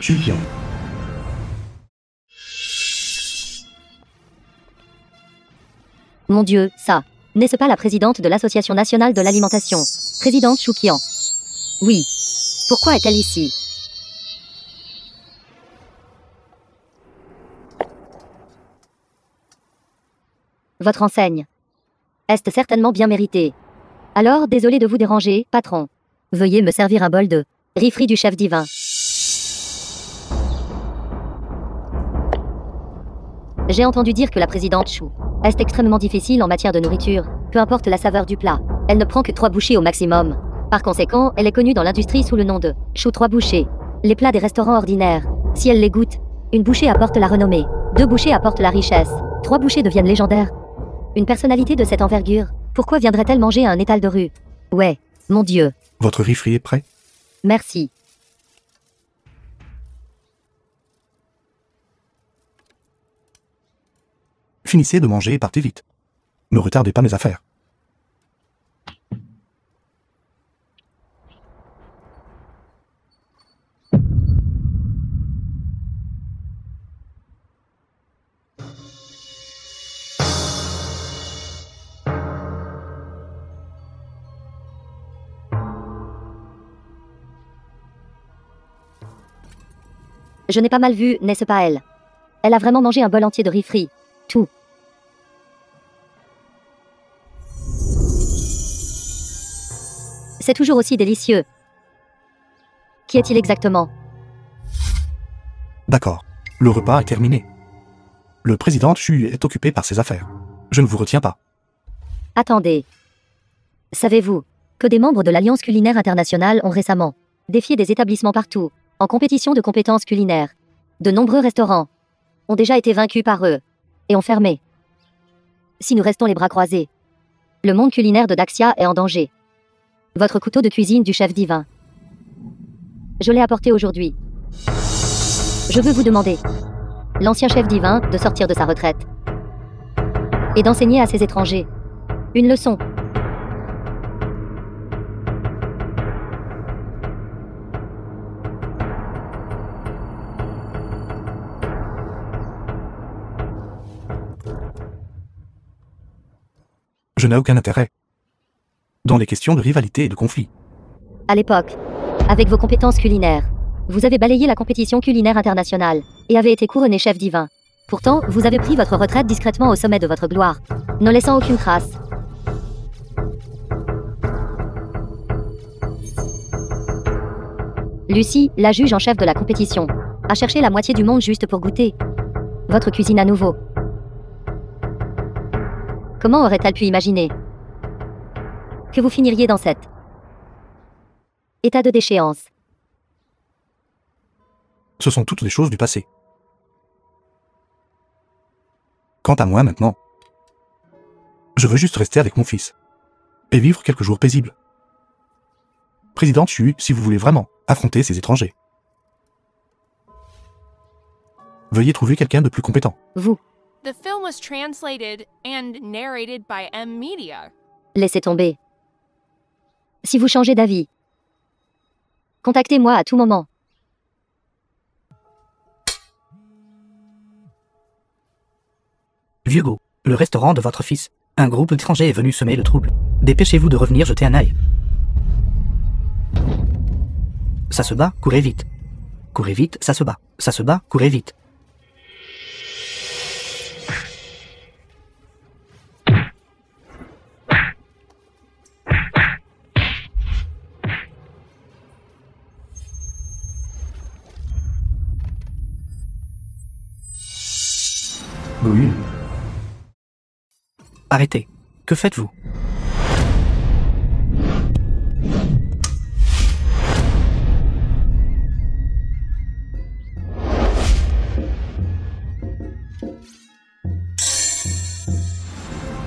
Chukian. Mon Dieu, ça. N'est-ce pas la présidente de l'Association nationale de l'alimentation? Présidente Choukian. Oui. Pourquoi est-elle ici? Votre enseigne. Est certainement bien méritée. Alors, désolé de vous déranger, patron. Veuillez me servir un bol de riz frit du chef divin. J'ai entendu dire que la présidente Chou est extrêmement difficile en matière de nourriture, peu importe la saveur du plat. Elle ne prend que 3 bouchées au maximum. Par conséquent, elle est connue dans l'industrie sous le nom de Chou 3 bouchées. Les plats des restaurants ordinaires, si elle les goûte, une bouchée apporte la renommée, 2 bouchées apportent la richesse, 3 bouchées deviennent légendaires. Une personnalité de cette envergure, pourquoi viendrait-elle manger à un étal de rue? Ouais, mon Dieu. Votre riz frit est prêt? Merci. Finissez de manger et partez vite. Ne retardez pas mes affaires. Je n'ai pas mal vu, n'est-ce pas elle? Elle a vraiment mangé un bol entier de riz frit. Tout. C'est toujours aussi délicieux. Qui est-il exactement? D'accord. Le repas est terminé. Le président Chu est occupé par ses affaires. Je ne vous retiens pas. Attendez. Savez-vous que des membres de l'Alliance culinaire internationale ont récemment défié des établissements partout, en compétition de compétences culinaires? De nombreux restaurants ont déjà été vaincus par eux et ont fermé. Si nous restons les bras croisés, le monde culinaire de Daxia est en danger. Votre couteau de cuisine du chef divin. Je l'ai apporté aujourd'hui. Je veux vous demander, l'ancien chef divin, de sortir de sa retraite et d'enseigner à ces étrangers une leçon. Je n'ai aucun intérêt dans les questions de rivalité et de conflit. À l'époque, avec vos compétences culinaires, vous avez balayé la compétition culinaire internationale et avez été couronné chef divin. Pourtant, vous avez pris votre retraite discrètement au sommet de votre gloire, ne laissant aucune trace. Lucie, la juge en chef de la compétition, a cherché la moitié du monde juste pour goûter votre cuisine à nouveau. Comment aurait-elle pu imaginer que vous finiriez dans cet état de déchéance? Ce sont toutes des choses du passé. Quant à moi maintenant, je veux juste rester avec mon fils et vivre quelques jours paisibles. Président Chu, si vous voulez vraiment affronter ces étrangers, veuillez trouver quelqu'un de plus compétent. Vous. The film was translated and narrated by M Media. Laissez tomber. Si vous changez d'avis, contactez-moi à tout moment. Vieux-go, le restaurant de votre fils. Un groupe d'étrangers est venu semer le trouble. Dépêchez-vous de revenir jeter un œil. Ça se bat, courez vite. Courez vite, ça se bat. Ça se bat, courez vite. Oui. Arrêtez. Que faites-vous?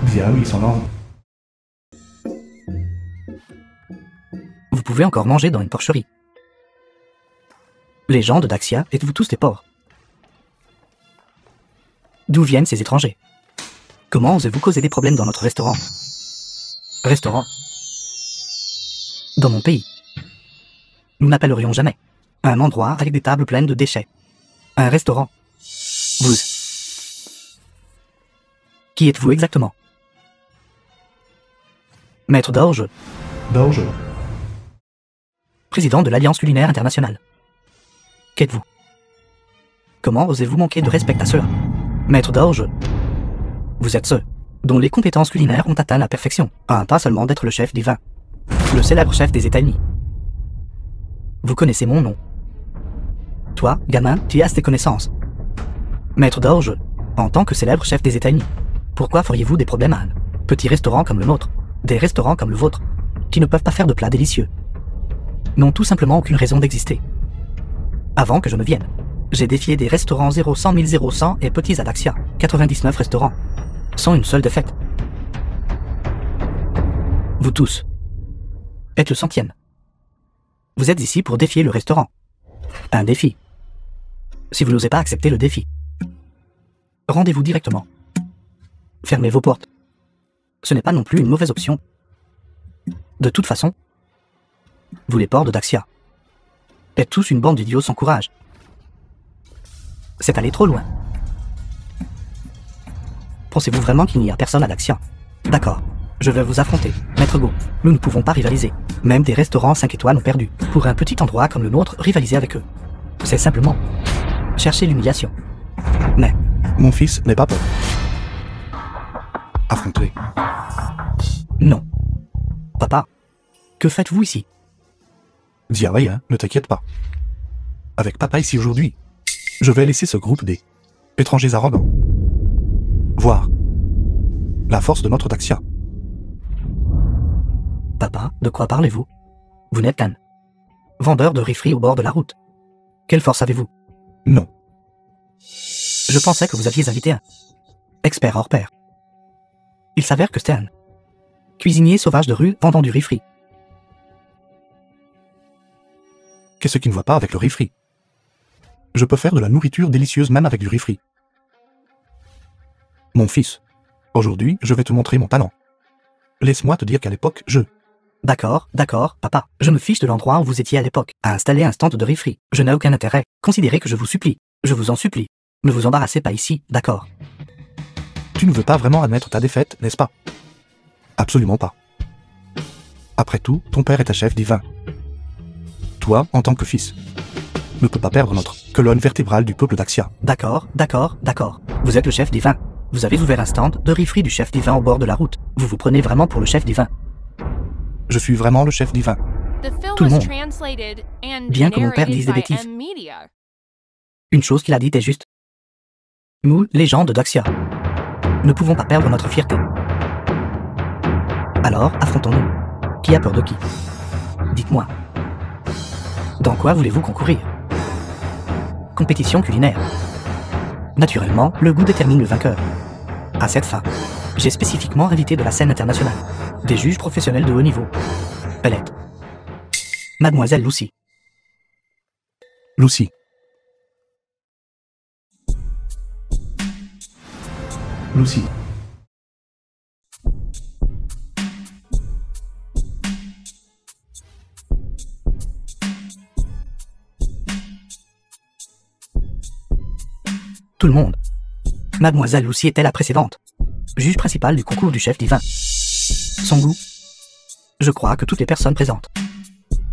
Bien oui, son nom. Vous pouvez encore manger dans une porcherie. Les gens de Daxia, êtes-vous tous des porcs? D'où viennent ces étrangers? Comment osez-vous causer des problèmes dans notre restaurant? Restaurant? Dans mon pays. Nous n'appellerions jamais Un endroit avec des tables pleines de déchets. Un restaurant. Vous. Qui êtes-vous exactement? Maître d'orge, D'orge. président de l'Alliance culinaire internationale. Qu'êtes-vous? Comment osez-vous manquer de respect à cela? Maître d'orge, vous êtes ceux dont les compétences culinaires ont atteint la perfection, à un pas seulement d'être le chef des vins, le célèbre chef des États-Unis. Vous connaissez mon nom. Toi, gamin, tu as tes connaissances. Maître d'orge, en tant que célèbre chef des États-Unis, pourquoi feriez-vous des problèmes à un petit restaurant comme le nôtre, des restaurants comme le vôtre, qui ne peuvent pas faire de plats délicieux, n'ont tout simplement aucune raison d'exister. Avant que je ne vienne, j'ai défié des restaurants 0, 100 000, 100 et petits à Daxia, 99 restaurants, sans une seule défaite. Vous tous êtes le 100e. Vous êtes ici pour défier le restaurant. Un défi. Si vous n'osez pas accepter le défi, rendez-vous directement. Fermez vos portes. Ce n'est pas non plus une mauvaise option. De toute façon, vous les porcs de Daxia êtes tous une bande d'idiots sans courage. C'est aller trop loin. Pensez-vous vraiment qu'il n'y a personne à Daxia? D'accord, je vais vous affronter, Maître Go. Nous ne pouvons pas rivaliser. Même des restaurants 5 étoiles ont perdu. Pour un petit endroit comme le nôtre, rivaliser avec eux, c'est simplement chercher l'humiliation. Mais Mon fils n'est pas peur. Affronter. non. Papa, que faites-vous ici? Dis à rien, ne t'inquiète pas. Avec papa ici aujourd'hui, je vais laisser ce groupe des étrangers arrogants voir la force de notre Daxia. Papa, de quoi parlez-vous? Vous n'êtes qu'un vendeur de riz-frits au bord de la route. Quelle force avez-vous? Non, Je pensais que vous aviez invité un expert hors pair. Il s'avère que c'était un cuisinier sauvage de rue vendant du riz frit. qu'est-ce qui ne va pas avec le riz frit? Je peux faire de la nourriture délicieuse même avec du riz frit. Mon fils, aujourd'hui, je vais te montrer mon talent. Laisse-moi te dire qu'à l'époque, D'accord, papa. Je me fiche de l'endroit où vous étiez à l'époque, à installer un stand de riz frit. Je n'ai aucun intérêt. Considérez que je vous supplie. Je vous en supplie. Ne vous embarrassez pas ici, d'accord? Tu ne veux pas vraiment admettre ta défaite, n'est-ce pas? Absolument pas. Après tout, ton père est un chef divin. Toi, en tant que fils, ne peux pas perdre notre colonne vertébrale du peuple d'Axia. D'accord. Vous êtes le chef divin. Vous avez ouvert un stand de riz frit du chef divin au bord de la route. Vous vous prenez vraiment pour le chef divin. Je suis vraiment le chef divin. The film Tout le was monde. translated and Bien que mon père narrated dise des by bêtises. M-Media. Une chose qu'il a dite est juste. Nous, les gens de Daxia, ne pouvons pas perdre notre fierté. Alors, affrontons-nous. Qui a peur de qui? Dites-moi. Dans quoi voulez-vous concourir? Compétition culinaire. Naturellement, le goût détermine le vainqueur. À cette fin, j'ai spécifiquement invité de la scène internationale des juges professionnels de haut niveau. Elle est Mademoiselle Lucy. Lucy. Lucy. Tout le monde. Mademoiselle Lucy était la précédente, juge principale du concours du chef divin. Son goût. Je crois que toutes les personnes présentes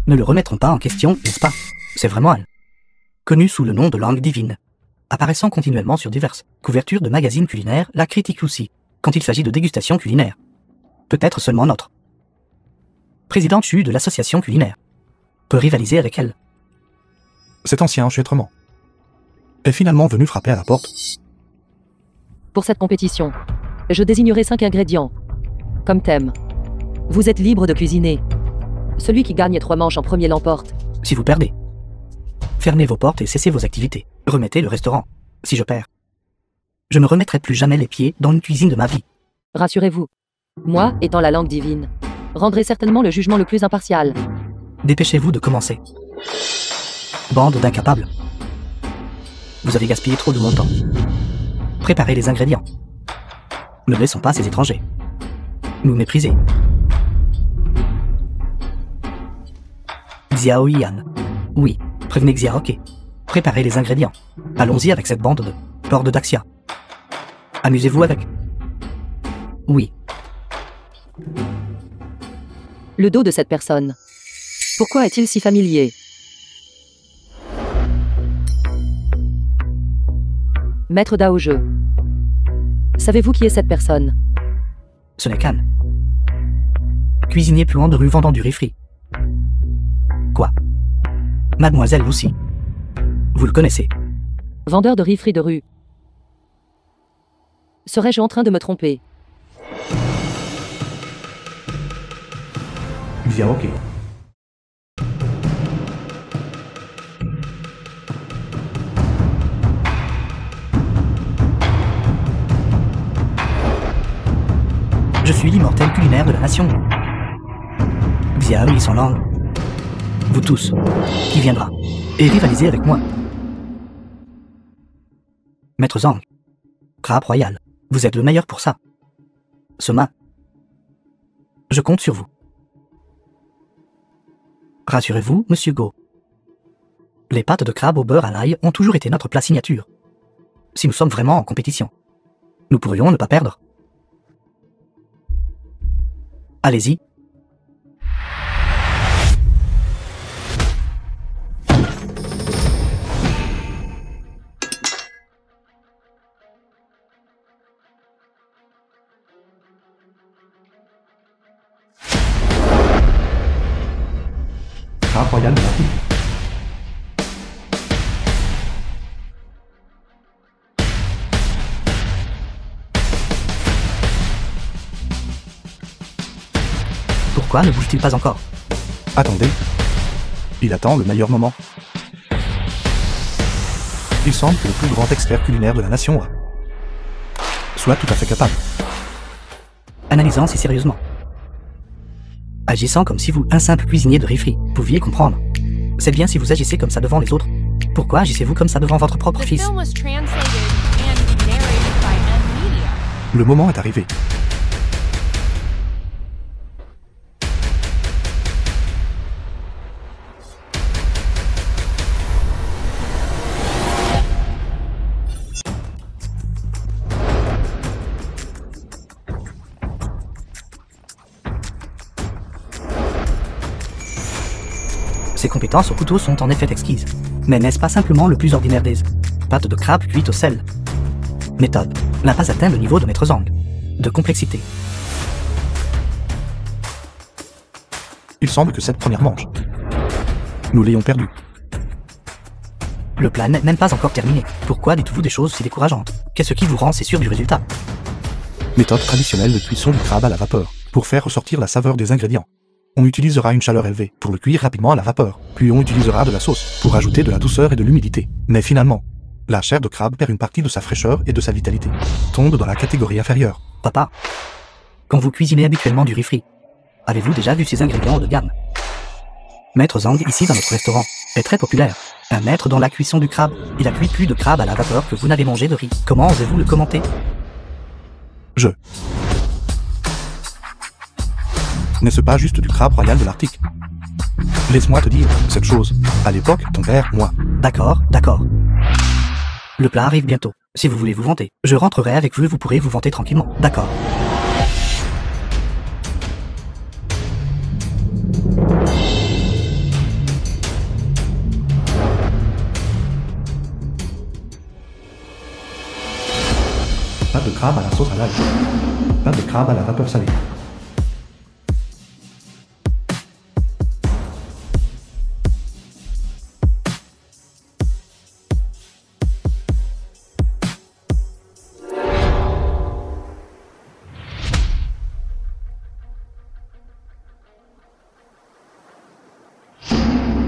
ne le remettront pas en question, n'est-ce pas? C'est vraiment elle. Connue sous le nom de langue divine, apparaissant continuellement sur diverses couvertures de magazines culinaires, la critique Lucy, quand il s'agit de dégustation culinaire. Peut-être seulement notre présidente CHU de l'association culinaire peut rivaliser avec elle. Cet ancien enchâtrement est finalement venu frapper à la porte. Pour cette compétition, je désignerai 5 ingrédients. Comme thème, vous êtes libre de cuisiner. Celui qui gagne 3 manches en premier l'emporte. Si vous perdez, fermez vos portes et cessez vos activités. Remettez le restaurant. Si je perds, je ne remettrai plus jamais les pieds dans une cuisine de ma vie. Rassurez-vous, moi, étant la langue divine, rendrai certainement le jugement le plus impartial. Dépêchez-vous de commencer. Bande d'incapables. Vous avez gaspillé trop de mon temps. Préparez les ingrédients. Ne laissons pas ces étrangers nous mépriser. Xiao Yan. Oui, Prévenez Xiaoke. Préparez les ingrédients. Allons-y avec cette bande de Horde d'Axia. Amusez-vous avec. Oui. Le dos de cette personne. Pourquoi est-il si familier? Maître Daoge. Savez-vous qui est cette personne? Ce n'est qu'Anne. Cuisinier puant de rue vendant du riz frit. Quoi? Mademoiselle Lucy. Vous le connaissez? Vendeur de riz frit de rue. Serais-je en train de me tromper? Xiaoke. Je suis l'immortel culinaire de la nation. Xiao et son langue. Vous tous, qui viendra et rivaliser avec moi? Maître Zhang. Crabe royal. Vous êtes le meilleur pour ça. Soma. Je compte sur vous. Rassurez-vous, Monsieur Go. Les pâtes de crabe au beurre à l'ail ont toujours été notre plat signature. Si nous sommes vraiment en compétition, nous pourrions ne pas perdre. Allez-y. Crabe royal de l'Arctique. Pourquoi ne bouge-t-il pas encore? Attendez. Il attend le meilleur moment. Il semble que le plus grand expert culinaire de la nation soit tout à fait capable. Analysant si sérieusement. Agissant comme si vous, un simple cuisinier de riz frit, pouviez comprendre. C'est bien si vous agissez comme ça devant les autres. Pourquoi agissez-vous comme ça devant votre propre The fils? film was translated and narrated by M Media. Le moment est arrivé. Ses compétences au couteau sont en effet exquises. Mais n'est-ce pas simplement le plus ordinaire des pâtes de crabe cuites au sel? Méthode n'a pas atteint le niveau de Maître Zhang. De complexité. Il semble que cette première manche, nous l'ayons perdue. Le plat n'est même pas encore terminé. Pourquoi dites-vous des choses si décourageantes? Qu'est-ce qui vous rend si sûr du résultat? Méthode traditionnelle de cuisson du crabe à la vapeur. Pour faire ressortir la saveur des ingrédients, on utilisera une chaleur élevée pour le cuire rapidement à la vapeur. Puis on utilisera de la sauce pour ajouter de la douceur et de l'humidité. Mais finalement, la chair de crabe perd une partie de sa fraîcheur et de sa vitalité. Tombe dans la catégorie inférieure. Papa, quand vous cuisinez habituellement du riz frit, avez-vous déjà vu ces ingrédients haut de gamme? Maître Zhang, ici dans notre restaurant, est très populaire. Un maître dans la cuisson du crabe. Il a cuit plus de crabe à la vapeur que vous n'avez mangé de riz. Comment osez-vous le commenter? N'est-ce pas juste du crabe royal de l'Arctique? Laisse-moi te dire cette chose. À l'époque, ton père, moi. D'accord, d'accord. Le plat arrive bientôt. Si vous voulez vous vanter, je rentrerai avec vous et vous pourrez vous vanter tranquillement. D'accord. Pâte de crabe à la sauce à l'ail. Pâte de crabe à la vapeur salée.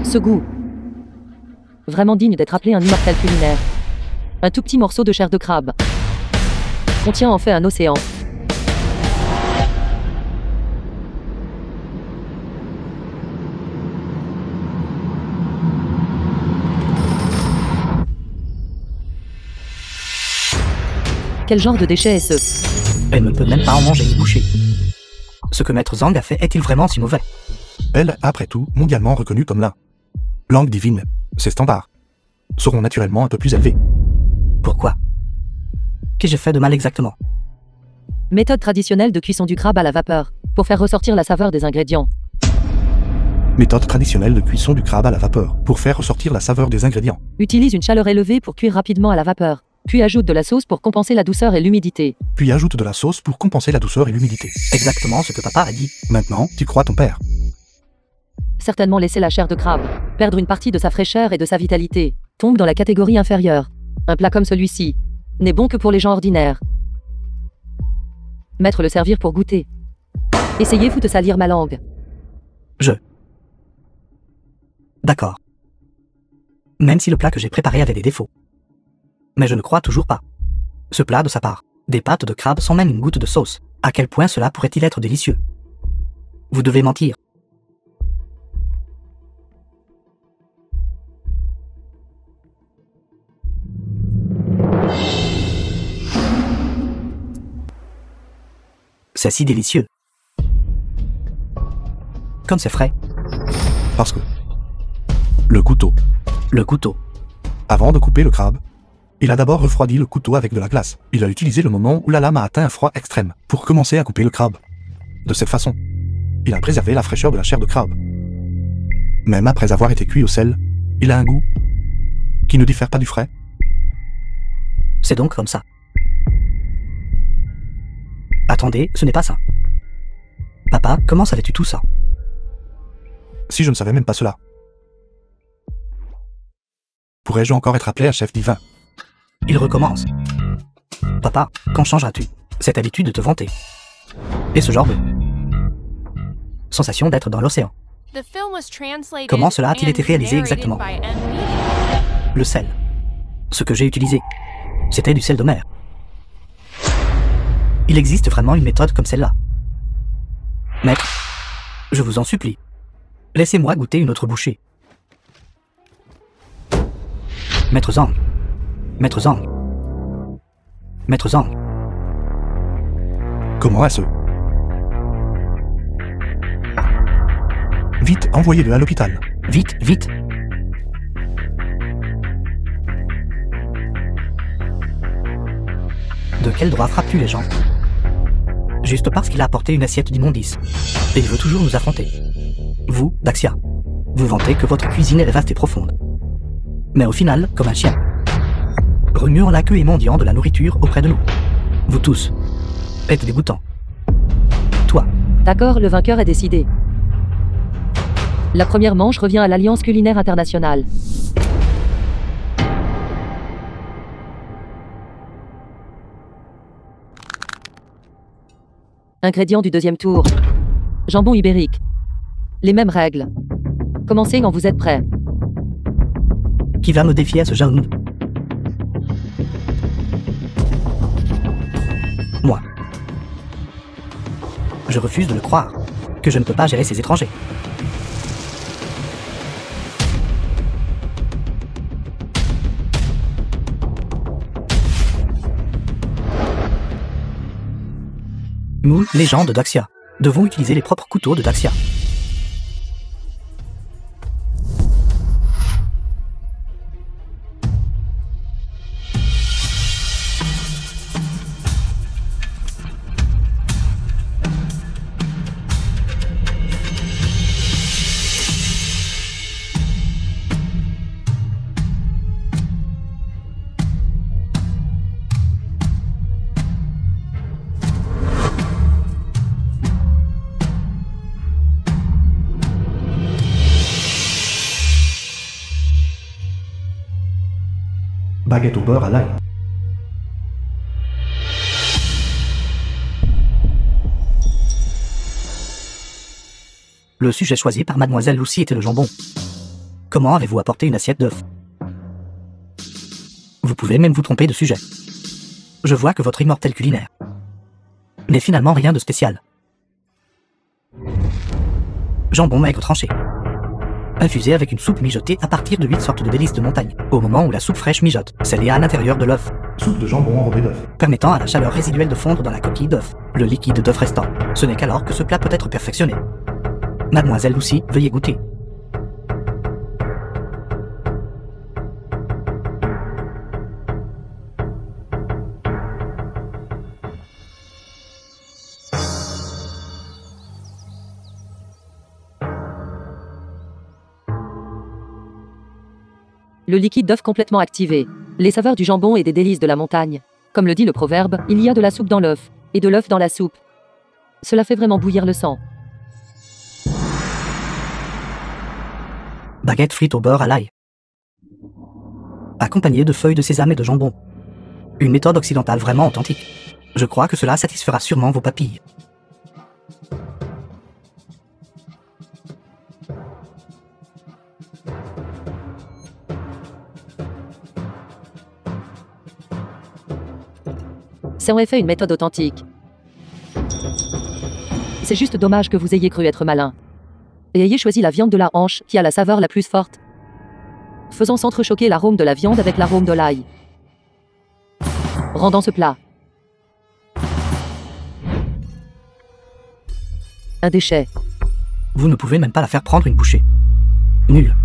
Ce goût. Vraiment digne d'être appelé un immortel culinaire. Un tout petit morceau de chair de crabe. Contient en fait un océan. Quel genre de déchet est-ce? Elle ne peut même pas en manger une bouchée. Ce que Maître Zhang a fait est-il vraiment si mauvais? Elle, après tout, mondialement reconnue comme la langue divine. Ces standards seront naturellement un peu plus élevés. Pourquoi? Qu'ai-je fait de mal exactement? Méthode traditionnelle de cuisson du crabe à la vapeur, pour faire ressortir la saveur des ingrédients. Méthode traditionnelle de cuisson du crabe à la vapeur, pour faire ressortir la saveur des ingrédients. Utilise une chaleur élevée pour cuire rapidement à la vapeur, puis ajoute de la sauce pour compenser la douceur et l'humidité. Puis ajoute de la sauce pour compenser la douceur et l'humidité. Exactement ce que papa a dit. Maintenant, tu crois ton père. Certainement laisser la chair de crabe, perdre une partie de sa fraîcheur et de sa vitalité, tombe dans la catégorie inférieure. Un plat comme celui-ci n'est bon que pour les gens ordinaires. Mettre le servir pour goûter. Essayez-vous de salir ma langue. D'accord. Même si le plat que j'ai préparé avait des défauts. Mais je ne crois toujours pas. Ce plat de sa part, des pâtes de crabe sans même une goutte de sauce. À quel point cela pourrait-il être délicieux? Vous devez mentir. C'est si délicieux. Comme c'est frais. Parce que le couteau, Le couteau. avant de couper le crabe, il a d'abord refroidi le couteau avec de la glace. Il a utilisé le moment où la lame a atteint un froid extrême pour commencer à couper le crabe. De cette façon, il a préservé la fraîcheur de la chair de crabe. Même après avoir été cuit au sel, il a un goût qui ne diffère pas du frais. C'est donc comme ça. Attendez, ce n'est pas ça. Papa, comment savais-tu tout ça? Si je ne savais même pas cela, pourrais-je encore être appelé à chef divin? Il recommence. Papa, quand changeras-tu cette habitude de te vanter? Et ce genre de sensation d'être dans l'océan. The film was translated Comment cela a-t-il été and réalisé narrated exactement? by M. Media. Le sel. Ce que j'ai utilisé, c'était du sel de mer. Il existe vraiment une méthode comme celle-là. Maître, je vous en supplie, laissez-moi goûter une autre bouchée. Maître Zhang. Maître Zhang. Maître Zhang. Comment est-ce? Vite, envoyez-le à l'hôpital. Vite, vite. De quel droit frappes-tu les gens? Juste parce qu'il a apporté une assiette d'immondice. Et il veut toujours nous affronter. Vous, Daxia, vous vantez que votre cuisine est vaste et profonde. Mais au final, comme un chien, remuant la queue et mendiant de la nourriture auprès de nous. Vous tous êtes dégoûtants. Toi, D'accord, le vainqueur est décidé. La première manche revient à l'Alliance culinaire internationale. Ingrédients du deuxième tour. Jambon ibérique. Les mêmes règles. Commencez quand vous êtes prêts. qui va me défier à ce genre? Moi. Je refuse de le croire, que je ne peux pas gérer ces étrangers. Nous, les gens de Daxia, devons utiliser les propres couteaux de Daxia. Baguette au beurre à l'ail. Le sujet choisi par Mademoiselle Lucy était le jambon. Comment avez-vous apporté une assiette d'œufs? Vous pouvez même vous tromper de sujet. Je vois que votre immortel culinaire n'est finalement rien de spécial. Jambon maigre tranché. Infusé avec une soupe mijotée à partir de 8 sortes de délices de montagne. Au moment où la soupe fraîche mijote, scellée à l'intérieur de l'œuf, Soupe de jambon enrobée d'œuf. permettant à la chaleur résiduelle de fondre dans la coquille d'œuf, le liquide d'œuf restant. Ce n'est qu'alors que ce plat peut être perfectionné. Mademoiselle Lucy, veuillez goûter. Le liquide d'œuf complètement activé. Les saveurs du jambon et des délices de la montagne. Comme le dit le proverbe, il y a de la soupe dans l'œuf, et de l'œuf dans la soupe. Cela fait vraiment bouillir le sang. Baguette frite au beurre à l'ail. Accompagnée de feuilles de sésame et de jambon. Une méthode occidentale vraiment authentique. Je crois que cela satisfera sûrement vos papilles. C'est en effet une méthode authentique. C'est juste dommage que vous ayez cru être malin. Et ayez choisi la viande de la hanche qui a la saveur la plus forte. Faisons s'entrechoquer l'arôme de la viande avec l'arôme de l'ail. Rendons ce plat un déchet. Vous ne pouvez même pas la faire prendre une bouchée. Nul.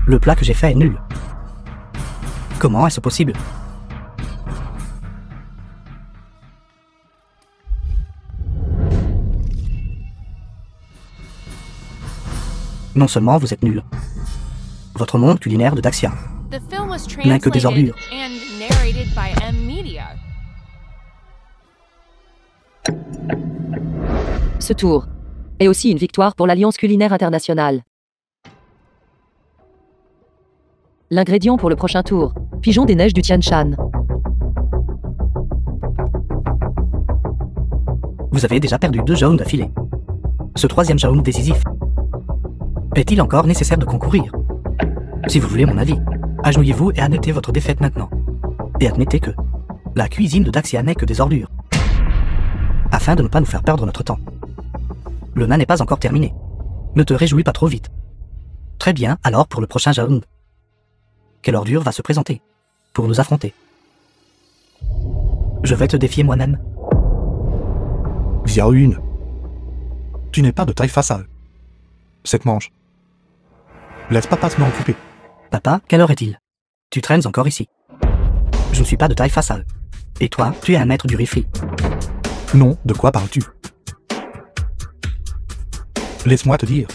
Le plat que j'ai fait est nul. Comment est-ce possible? Non seulement vous êtes nul. Votre monde culinaire de Daxia The film was n'a que des translated ordures. and narrated by M Media. Ce tour est aussi une victoire pour l'Alliance culinaire internationale. L'ingrédient pour le prochain tour, pigeon des neiges du Tian Shan. Vous avez déjà perdu 2 jaunes d'affilée. Ce 3e jaune décisif. Est-il encore nécessaire de concourir? Si vous voulez mon avis, agenouillez-vous et admettez votre défaite maintenant. Et admettez que la cuisine de Daxia n'est que des ordures. Afin de ne pas nous faire perdre notre temps. Le nain n'est pas encore terminé. Ne te réjouis pas trop vite. Très bien, alors pour le prochain jaune. Quelle ordure va se présenter pour nous affronter? Je vais te défier moi-même. Xiao Yun. Tu n'es pas de taille face à eux. Cette manche. Laisse papa se m'en occuper. Papa, quelle heure est-il? Tu traînes encore ici. Je ne suis pas de taille face à eux. Et toi, tu es un maître du riz. Non, de quoi parles-tu? Laisse-moi te dire.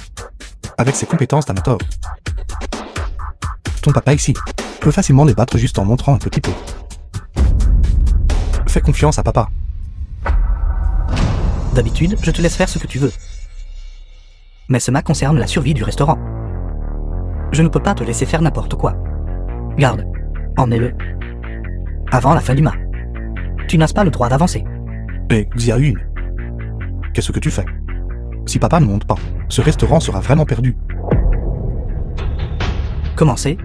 Avec ses compétences d'amateurs. Ton papa ici peut facilement les battre juste en montrant un petit peu. Fais confiance à papa. D'habitude, je te laisse faire ce que tu veux. Mais cela concerne la survie du restaurant. Je ne peux pas te laisser faire n'importe quoi. Garde, emmenez-le. Avant la fin du mois. Tu n'as pas le droit d'avancer. Et Xiao Yun. Qu'est-ce que tu fais? Si papa ne monte pas, ce restaurant sera vraiment perdu. Commencez.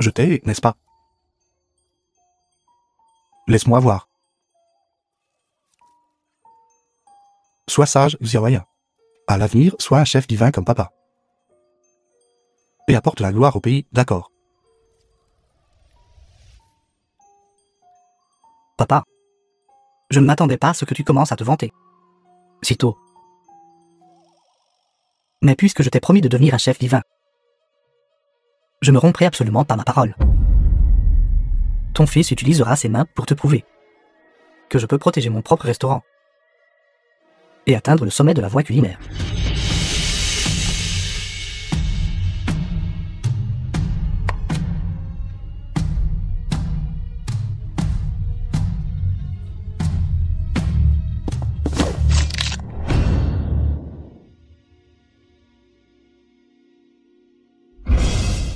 Je t'ai, n'est-ce pas? Laisse-moi voir. Sois sage, Xiaoya. À l'avenir, sois un chef divin comme papa. Et apporte la gloire au pays, d'accord. Papa, je ne m'attendais pas à ce que tu commences à te vanter. Si tôt. Mais puisque je t'ai promis de devenir un chef divin, je ne romprai absolument pas ma parole. Ton fils utilisera ses mains pour te prouver que je peux protéger mon propre restaurant et atteindre le sommet de la voie culinaire.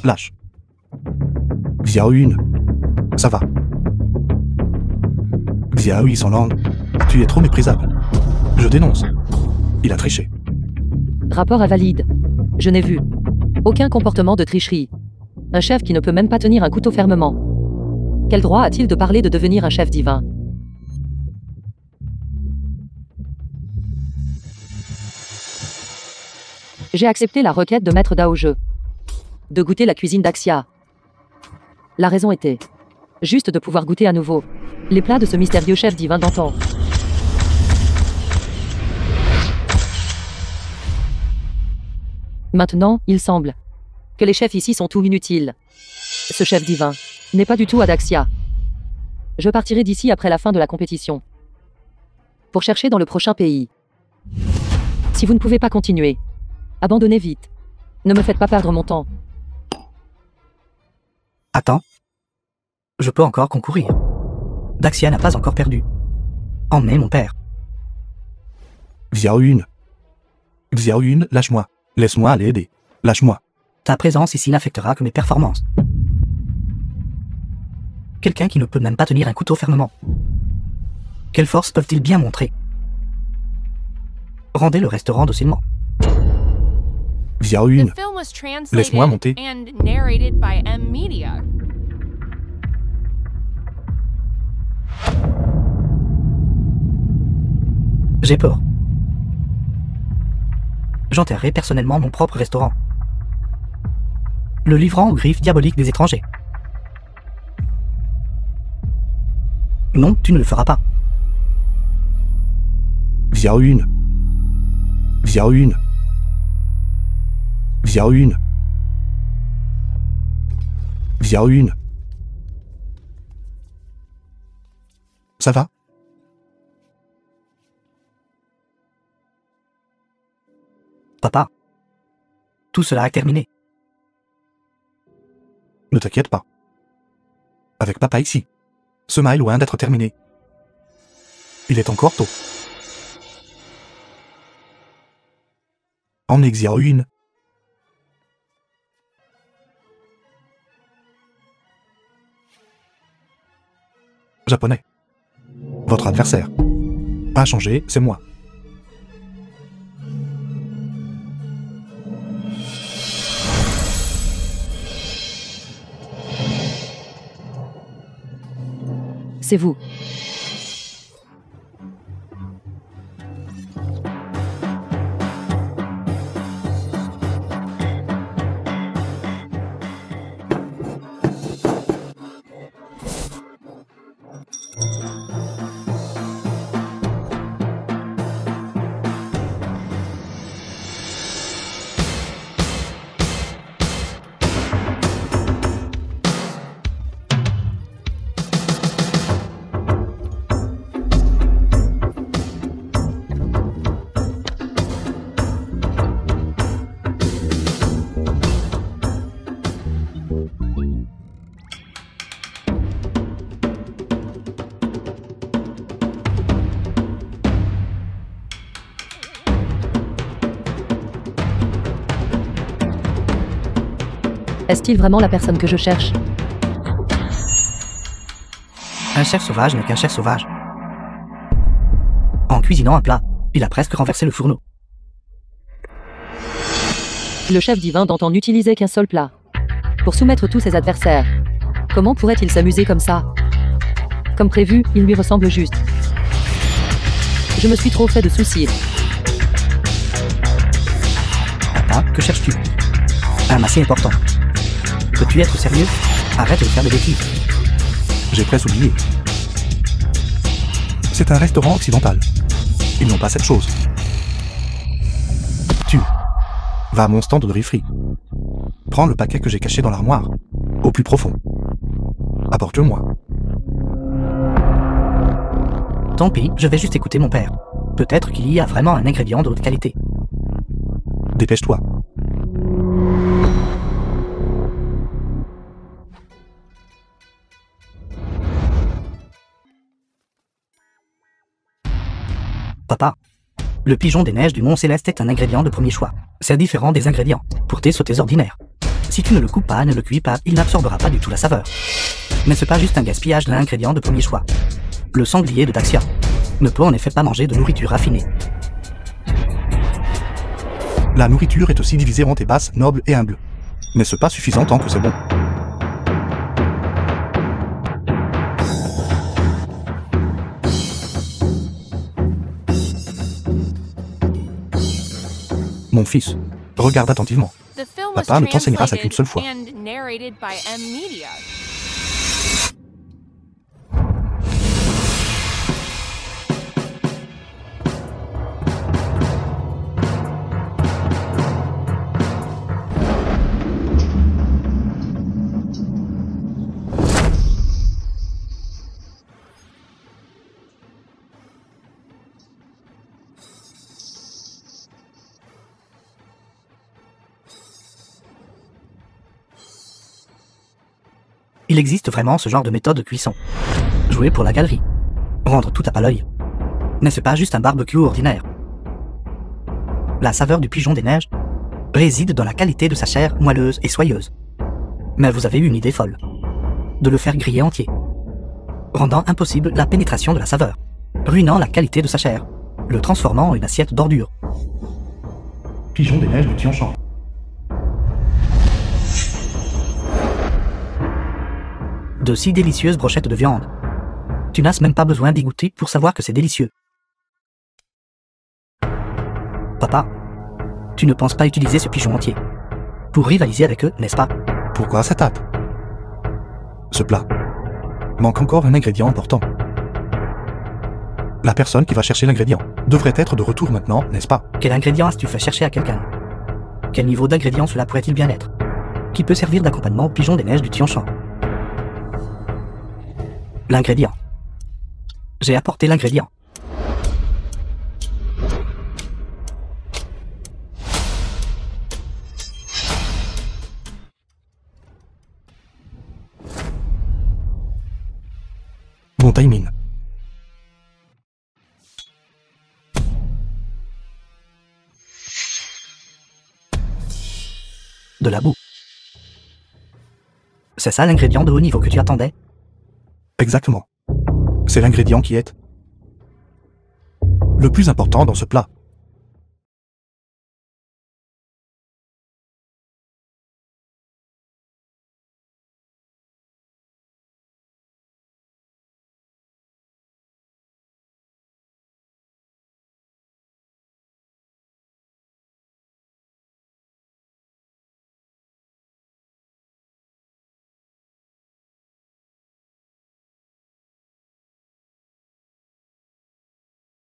Lâche. Xiao Yun. Ça va. Xiao Yi sans langue. Tu es trop méprisable. Je dénonce. Il a triché. Rapport invalide. Je n'ai vu aucun comportement de tricherie. Un chef qui ne peut même pas tenir un couteau fermement. Quel droit a-t-il de parler de devenir un chef divin? J'ai accepté la requête de Maître Dao Jeu. De goûter la cuisine d'Axia. La raison était juste de pouvoir goûter à nouveau les plats de ce mystérieux chef divin d'antan. Maintenant, il semble que les chefs ici sont tout inutiles. Ce chef divin n'est pas du tout à Daxia. Je partirai d'ici après la fin de la compétition. pour chercher dans le prochain pays. Si vous ne pouvez pas continuer, abandonnez vite. Ne me faites pas perdre mon temps. Attends. Je peux encore concourir. Daxia n'a pas encore perdu. Emmenez mon père. Xiaoyun. Xiaoyun, lâche-moi. Laisse-moi aller aider. Lâche-moi. Ta présence ici n'affectera que mes performances. Quelqu'un qui ne peut même pas tenir un couteau fermement. Quelles forces peuvent-ils bien montrer? Rendez le restaurant docilement. Xiaoyun. The film was translated Laisse-moi monter. and narrated by M Media. J'ai peur. J'enterrerai personnellement mon propre restaurant, le livrant aux griffes diaboliques des étrangers. Non, tu ne le feras pas. Xiaoyun. Xiaoyun. Xiaoyun. Xiaoyun. Ça va? Papa, tout cela est terminé. Ne t'inquiète pas. Avec papa ici, ce est loin d'être terminé. Il est encore tôt. Emmenez Xiaoyun. Japonais. Votre adversaire. A changé, c'est moi. C'est vous. Est-il vraiment la personne que je cherche? Un chef sauvage n'est qu'un chef sauvage. En cuisinant un plat, il a presque renversé le fourneau. Le chef divin Danton n'utilisait qu'un seul plat pour soumettre tous ses adversaires. Comment pourrait-il s'amuser comme ça? Comme prévu, il lui ressemble juste. Je me suis trop fait de soucis. Papa, que cherches-tu? Un massé important. Peux-tu être sérieux? Arrête de faire des bêtises. J'ai presque oublié. C'est un restaurant occidental. Ils n'ont pas cette chose. Tu. Va à mon stand de riz-frit. Prends le paquet que j'ai caché dans l'armoire, au plus profond. Apporte-le-moi. Tant pis, je vais juste écouter mon père. Peut-être qu'il y a vraiment un ingrédient de haute qualité. Dépêche-toi. Papa, le pigeon des neiges du Mont Céleste est un ingrédient de premier choix. C'est différent des ingrédients pour tes sautés ordinaires. Si tu ne le coupes pas, ne le cuis pas, il n'absorbera pas du tout la saveur. Mais c'est pas juste un gaspillage d'un ingrédient de premier choix. Le sanglier de Daxia ne peut en effet pas manger de nourriture raffinée. La nourriture est aussi divisée en tes basses, nobles et humbles. Mais c'est pas suffisant tant que c'est bon. Mon fils, regarde attentivement. The film was Papa ne t'enseignera ça qu'une translated seule fois. and narrated by M Media. Il existe vraiment ce genre de méthode de cuisson. Jouer pour la galerie. Rendre tout à pas l'œil. N'est-ce pas juste un barbecue ordinaire? La saveur du pigeon des neiges réside dans la qualité de sa chair moelleuse et soyeuse. Mais vous avez eu une idée folle. De le faire griller entier. Rendant impossible la pénétration de la saveur. Ruinant la qualité de sa chair. Le transformant en une assiette d'ordures. Pigeon des neiges du Tianchan. De si délicieuses brochettes de viande. Tu n'as même pas besoin d'y goûter pour savoir que c'est délicieux. Papa, tu ne penses pas utiliser ce pigeon entier pour rivaliser avec eux, n'est-ce pas? Pourquoi cette hâte? Ce plat manque encore un ingrédient important. La personne qui va chercher l'ingrédient devrait être de retour maintenant, n'est-ce pas? Quel ingrédient as-tu fait chercher à quelqu'un? Quel niveau d'ingrédient cela pourrait-il bien être? Qui peut servir d'accompagnement au pigeon des neiges du Tianchan? L'ingrédient. J'ai apporté l'ingrédient. Bon timing. De la boue. C'est ça l'ingrédient de haut niveau que tu attendais? Exactement. C'est l'ingrédient qui est le plus important dans ce plat.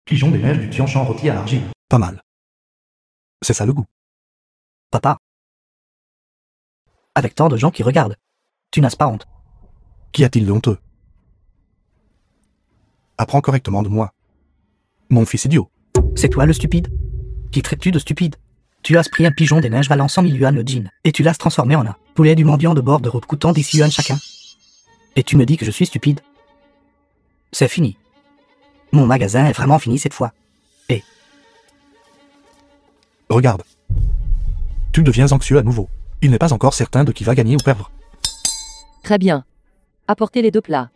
Pigeon des neiges du Tianchan rôti à l'argile. Pas mal. C'est ça le goût. Papa. Avec tant de gens qui regardent, tu n'as pas honte? Qu'y a-t-il de honteux? Apprends correctement de moi. Mon fils idiot. C'est toi le stupide? Qui traites-tu de stupide? Tu as pris un pigeon des neiges valant 100 000 yuan le jean, et tu l'as transformé en un poulet du mendiant de bord de route coûtant 10 yuan chacun. Et tu me dis que je suis stupide? C'est fini. Mon magasin est vraiment fini cette fois. Et... Regarde. Tu deviens anxieux à nouveau. Il n'est pas encore certain de qui va gagner ou perdre. Très bien. Apportez les deux plats.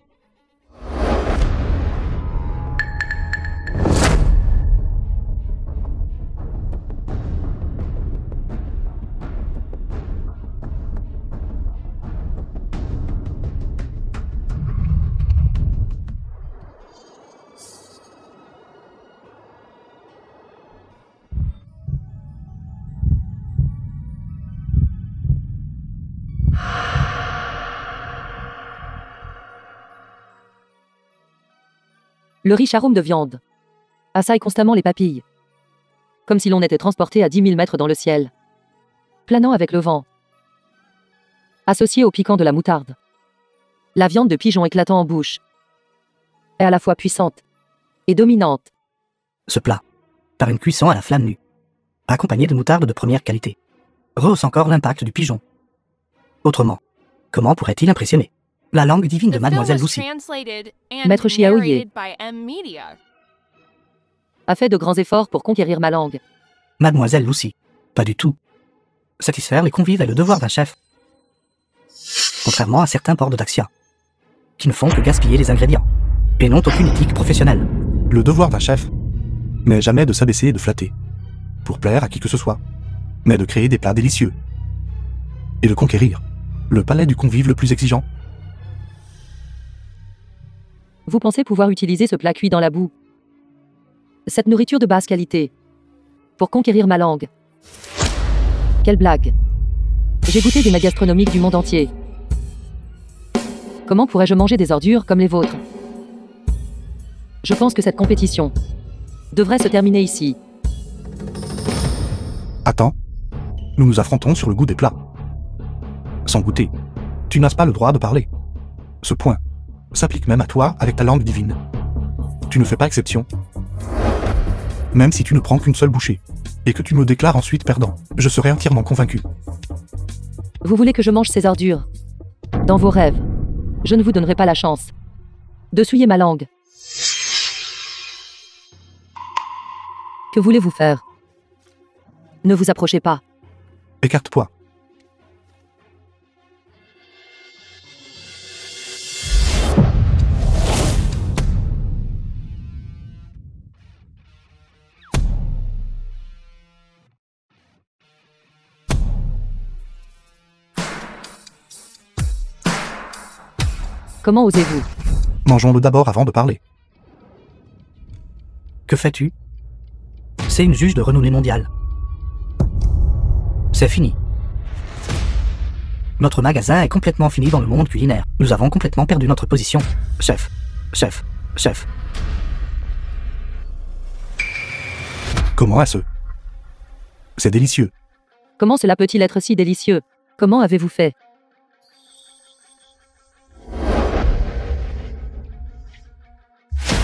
Le riche arôme de viande assaille constamment les papilles, comme si l'on était transporté à 10 000 mètres dans le ciel, planant avec le vent. Associé au piquant de la moutarde, la viande de pigeon éclatant en bouche est à la fois puissante et dominante. Ce plat, par une cuisson à la flamme nue, accompagné de moutarde de première qualité, rehausse encore l'impact du pigeon. Autrement, comment pourrait-il impressionner la langue divine de Mademoiselle Lucy? Maître Xiaoye a fait de grands efforts pour conquérir ma langue. Mademoiselle Lucy, pas du tout. Satisfaire les convives est le devoir d'un chef. Contrairement à certains ports de Daxia, qui ne font que gaspiller les ingrédients, et n'ont aucune éthique professionnelle. Le devoir d'un chef n'est jamais de s'abaisser et de flatter, pour plaire à qui que ce soit, mais de créer des plats délicieux, et de conquérir le palais du convive le plus exigeant. Vous pensez pouvoir utiliser ce plat cuit dans la boue, cette nourriture de basse qualité, pour conquérir ma langue? Quelle blague! J'ai goûté des mets gastronomiques du monde entier. Comment pourrais-je manger des ordures comme les vôtres? Je pense que cette compétition devrait se terminer ici. Attends, nous nous affrontons sur le goût des plats. Sans goûter, tu n'as pas le droit de parler. Ce point s'applique même à toi avec ta langue divine. Tu ne fais pas exception. Même si tu ne prends qu'une seule bouchée, et que tu me déclares ensuite perdant, je serai entièrement convaincu. Vous voulez que je mange ces ordures dans vos rêves? Je ne vous donnerai pas la chance de souiller ma langue. Que voulez-vous faire? Ne vous approchez pas. Écarte-toi. Comment osez-vous? Mangeons-le d'abord avant de parler. Que fais-tu? C'est une juge de renommée mondiale. C'est fini. Notre magasin est complètement fini dans le monde culinaire. Nous avons complètement perdu notre position. Chef, chef, chef. Comment est-ce? C'est délicieux. Comment cela peut-il être si délicieux? Comment avez-vous fait?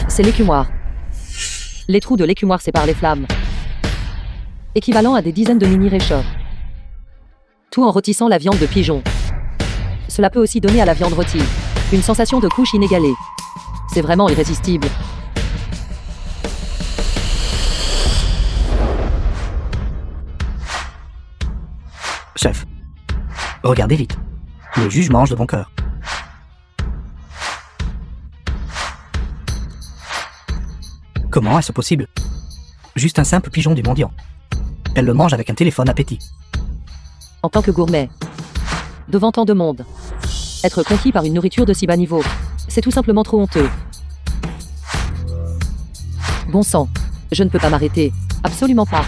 C'est l'écumoire. Les trous de l'écumoire séparent les flammes. Équivalent à des dizaines de mini-réchauds. Tout en rôtissant la viande de pigeon. Cela peut aussi donner à la viande rôtie une sensation de couche inégalée. C'est vraiment irrésistible. Chef, regardez vite. Le juge mange de bon cœur. Comment est-ce possible? Juste un simple pigeon du mendiant. Elle le mange avec un téléphone à péti. En tant que gourmet, devant tant de monde, être conquis par une nourriture de si bas niveau, c'est tout simplement trop honteux. Bon sang, je ne peux pas m'arrêter. Absolument pas.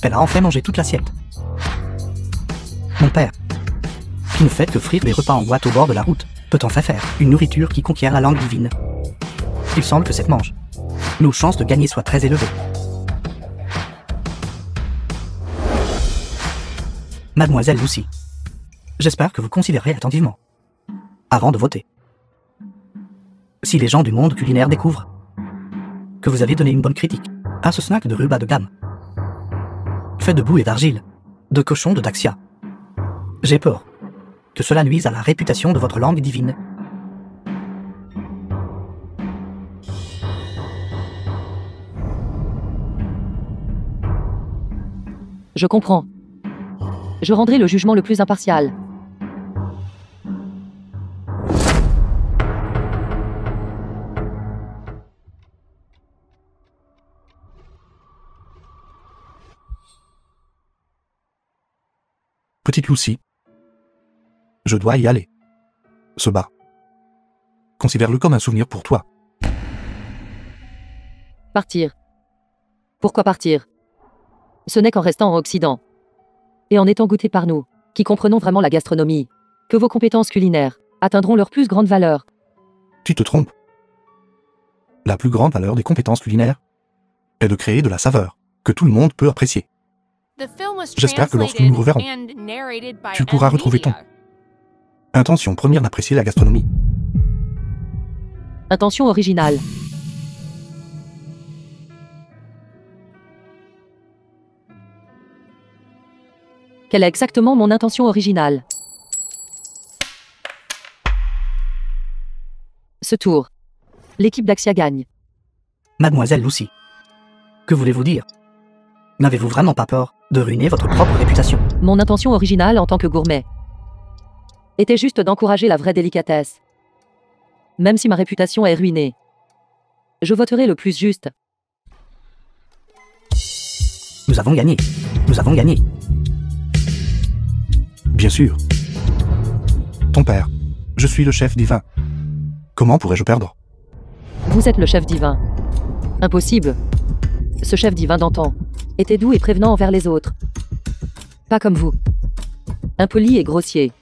Elle a enfin mangé toute l'assiette. Mon père, qui ne fait que frire des repas en boîte au bord de la route, peut enfin faire une nourriture qui conquiert la langue divine. Il semble que cette mange, nos chances de gagner soient très élevées. Mademoiselle Lucy, j'espère que vous considérez attentivement, avant de voter. Si les gens du monde culinaire découvrent que vous avez donné une bonne critique à ce snack de rue bas de gamme, fait de boue et d'argile, de cochon de Daxia, j'ai peur que cela nuise à la réputation de votre langue divine. Je comprends. Je rendrai le jugement le plus impartial. Petite Lucy. Je dois y aller. Ce bar. Considère-le comme un souvenir pour toi. Partir. Pourquoi partir? Ce n'est qu'en restant en Occident, et en étant goûté par nous, qui comprenons vraiment la gastronomie, que vos compétences culinaires atteindront leur plus grande valeur. Tu te trompes. La plus grande valeur des compétences culinaires est de créer de la saveur, que tout le monde peut apprécier. J'espère que lorsque nous nous reverrons, tu pourras retrouver ton intention première d'apprécier la gastronomie. Intention originale. Quelle est exactement mon intention originale? Ce tour, l'équipe Daxia gagne. Mademoiselle Lucy, que voulez-vous dire? N'avez-vous vraiment pas peur de ruiner votre propre réputation? Mon intention originale en tant que gourmet était juste d'encourager la vraie délicatesse. Même si ma réputation est ruinée, je voterai le plus juste. Nous avons gagné. Nous avons gagné. Bien sûr. Ton père. Je suis le chef divin. Comment pourrais-je perdre? Vous êtes le chef divin. Impossible. Ce chef divin d'antan était doux et prévenant envers les autres. Pas comme vous. Impoli et grossier.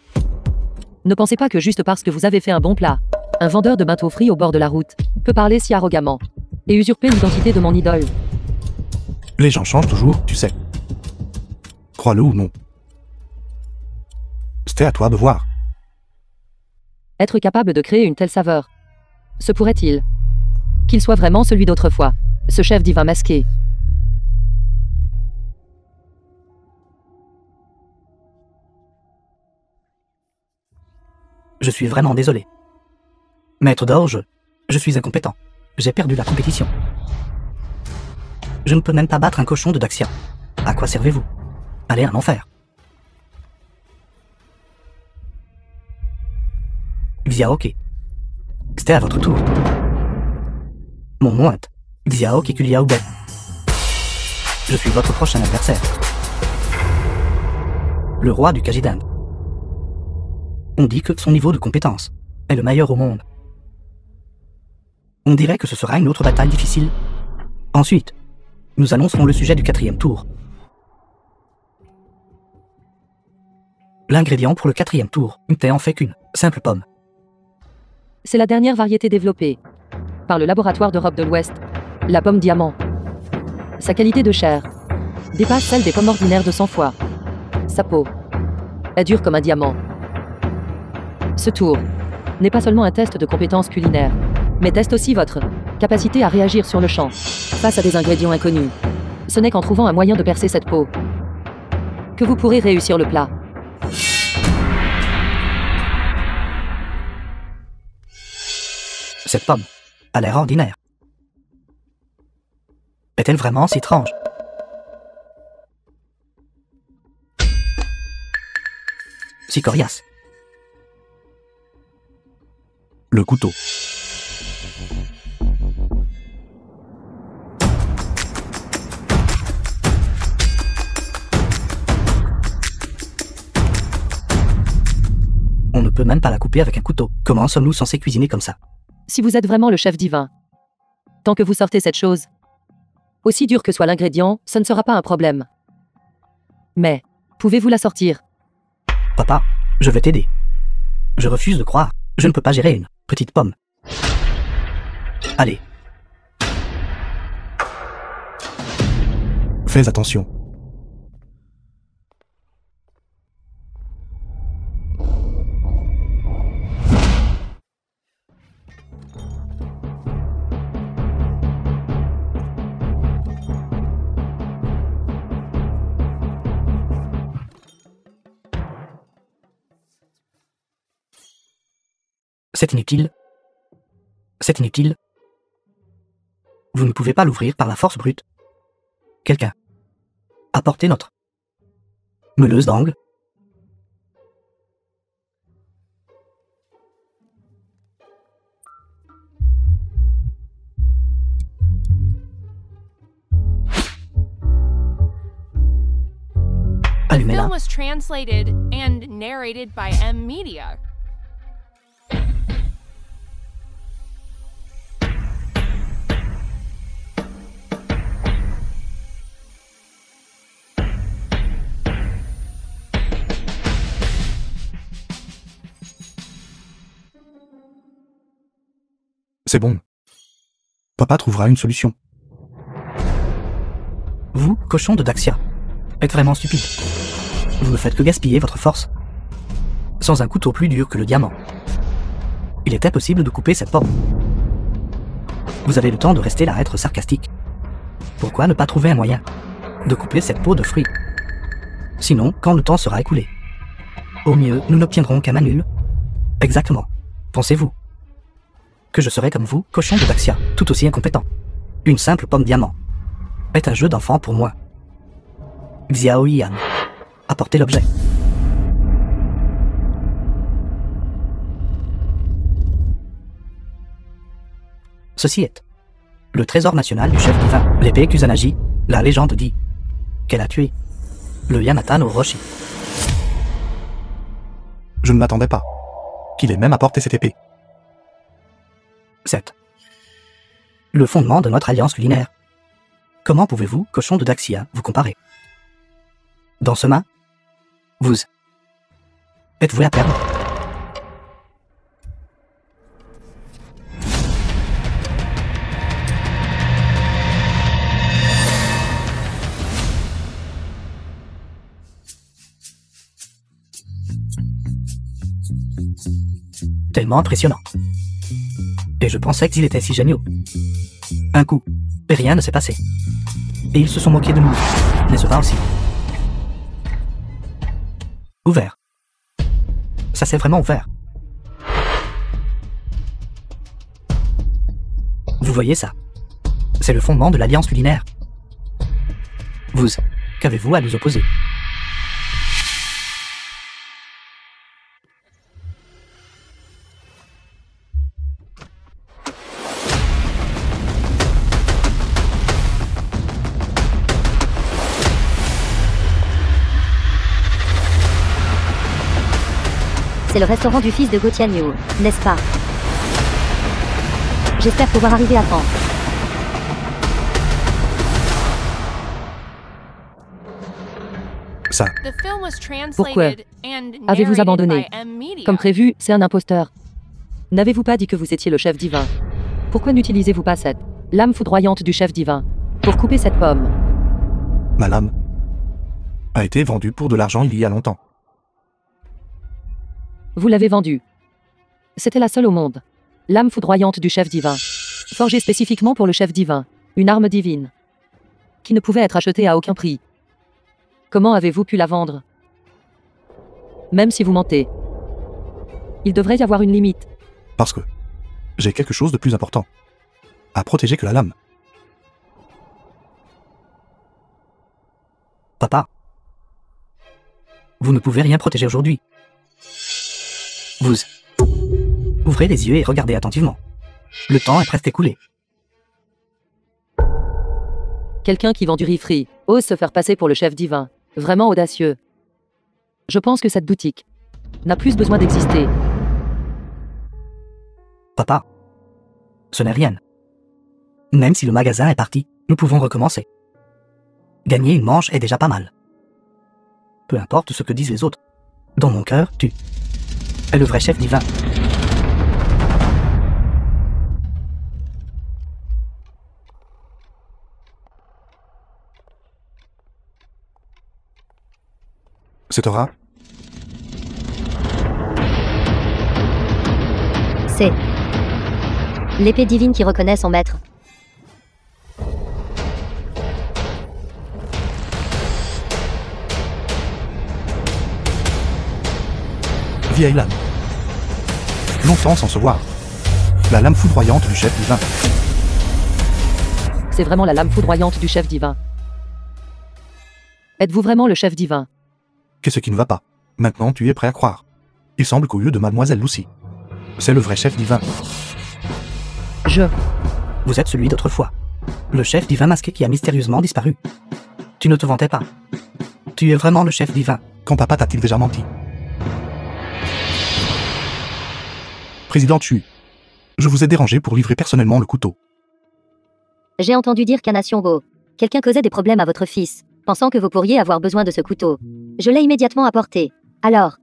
Ne pensez pas que juste parce que vous avez fait un bon plat, un vendeur de bateaux frits au bord de la route peut parler si arrogamment et usurper l'identité de mon idole. Les gens changent toujours, tu sais. Crois-le ou non. C'était à toi de voir. Être capable de créer une telle saveur. Se pourrait-il qu'il soit vraiment celui d'autrefois, ce chef divin masqué? Je suis vraiment désolé. Maître d'orge, je suis incompétent. J'ai perdu la compétition. Je ne peux même pas battre un cochon de Daxia. À quoi servez-vous? Allez en enfer. Xiaoke. C'était à votre tour. Mon nom est Xiaoke Kuliaoube. Je suis votre prochain adversaire. Le roi du Kajidan. On dit que son niveau de compétence est le meilleur au monde. On dirait que ce sera une autre bataille difficile. Ensuite, nous annoncerons le sujet du 4e tour. L'ingrédient pour le 4e tour n'était en fait qu'une simple pomme. C'est la dernière variété développée par le laboratoire d'Europe de l'Ouest, la pomme diamant. Sa qualité de chair dépasse celle des pommes ordinaires de 100 fois. Sa peau est dure comme un diamant. Ce tour n'est pas seulement un test de compétences culinaires, mais teste aussi votre capacité à réagir sur le champ face à des ingrédients inconnus. Ce n'est qu'en trouvant un moyen de percer cette peau que vous pourrez réussir le plat. Cette pomme a l'air ordinaire. Est-elle vraiment si étrange? Si coriace. Le couteau. On ne peut même pas la couper avec un couteau. Comment sommes-nous censés cuisiner comme ça? Si vous êtes vraiment le chef divin, tant que vous sortez cette chose, aussi dur que soit l'ingrédient, ce ne sera pas un problème. Mais, pouvez-vous la sortir? Papa, je vais t'aider. Je refuse de croire. Je ne peux pas gérer une petite pomme. Allez. Fais attention. C'est inutile. C'est inutile. Vous ne pouvez pas l'ouvrir par la force brute. Quelqu'un. Apportez notre meuleuse d'angle. The Allumez-la. film was translated and narrated by M Media. C'est bon. Papa trouvera une solution. Vous, cochon de Daxia, êtes vraiment stupide. Vous ne faites que gaspiller votre force. Sans un couteau plus dur que le diamant, il est impossible de couper cette pomme. Vous avez le temps de rester là à être sarcastique. Pourquoi ne pas trouver un moyen de couper cette peau de fruit? Sinon, quand le temps sera écoulé, au mieux, nous n'obtiendrons qu'un nul. Exactement. Pensez-vous que je serai comme vous, cochon de Daxia, tout aussi incompétent? Une simple pomme diamant est un jeu d'enfant pour moi. Xiao Yan, apportez l'objet. Ceci est le trésor national du chef divin, l'épée Kusanagi. La légende dit qu'elle a tué le Yamata no Roshi. Je ne m'attendais pas qu'il ait même apporté cette épée. C'est le fondement de notre alliance culinaire. Comment pouvez-vous, cochon de Daxia, vous comparer? Dans ce main, vous êtes voué à perdre. Tellement impressionnant. Et je pensais qu'ils étaient si géniaux. Un coup, et rien ne s'est passé. Et ils se sont moqués de nous, n'est-ce pas aussi? Ouvert. Ça s'est vraiment ouvert. Vous voyez ça? C'est le fondement de l'alliance culinaire. Vous, qu'avez-vous à nous opposer? C'est le restaurant du fils de Gotian Yu, n'est-ce pas? J'espère pouvoir arriver à temps. Ça, The film was Pourquoi translated and avez-vous narrated abandonné? by M Media. Comme prévu, c'est un imposteur. N'avez-vous pas dit que vous étiez le chef divin? Pourquoi n'utilisez-vous pas cette lame foudroyante du chef divin pour couper cette pomme? ma lame a été vendue pour de l'argent il y a longtemps. Vous l'avez vendue. C'était la seule au monde. Lame foudroyante du chef divin. Forgée spécifiquement pour le chef divin. Une arme divine. Qui ne pouvait être achetée à aucun prix. Comment avez-vous pu la vendre? Même si vous mentez. Il devrait y avoir une limite. Parce que j'ai quelque chose de plus important à protéger que la lame. Papa, vous ne pouvez rien protéger aujourd'hui. Vous, ouvrez les yeux et regardez attentivement. Le temps est presque écoulé. Quelqu'un qui vend du riz frit ose se faire passer pour le chef divin. Vraiment audacieux. Je pense que cette boutique n'a plus besoin d'exister. Papa, ce n'est rien. Même si le magasin est parti, nous pouvons recommencer. Gagner une manche est déjà pas mal. Peu importe ce que disent les autres. Dans mon cœur, tu es le vrai chef divin. C'est Torah? C'est l'épée divine qui reconnaît son maître. Vieille lame. Longtemps sans se voir. La lame foudroyante du chef divin. C'est vraiment la lame foudroyante du chef divin. Êtes-vous vraiment le chef divin? Qu'est-ce qui ne va pas? Maintenant tu es prêt à croire. Il semble qu'au lieu de Mademoiselle Lucy, c'est le vrai chef divin. Vous êtes celui d'autrefois. Le chef divin masqué qui a mystérieusement disparu. Tu ne te vantais pas. Tu es vraiment le chef divin. Quand papa t'a-t-il déjà menti? Président Chu, je vous ai dérangé pour livrer personnellement le couteau. J'ai entendu dire qu'à Nationgo, quelqu'un causait des problèmes à votre fils, pensant que vous pourriez avoir besoin de ce couteau. Je l'ai immédiatement apporté. Alors,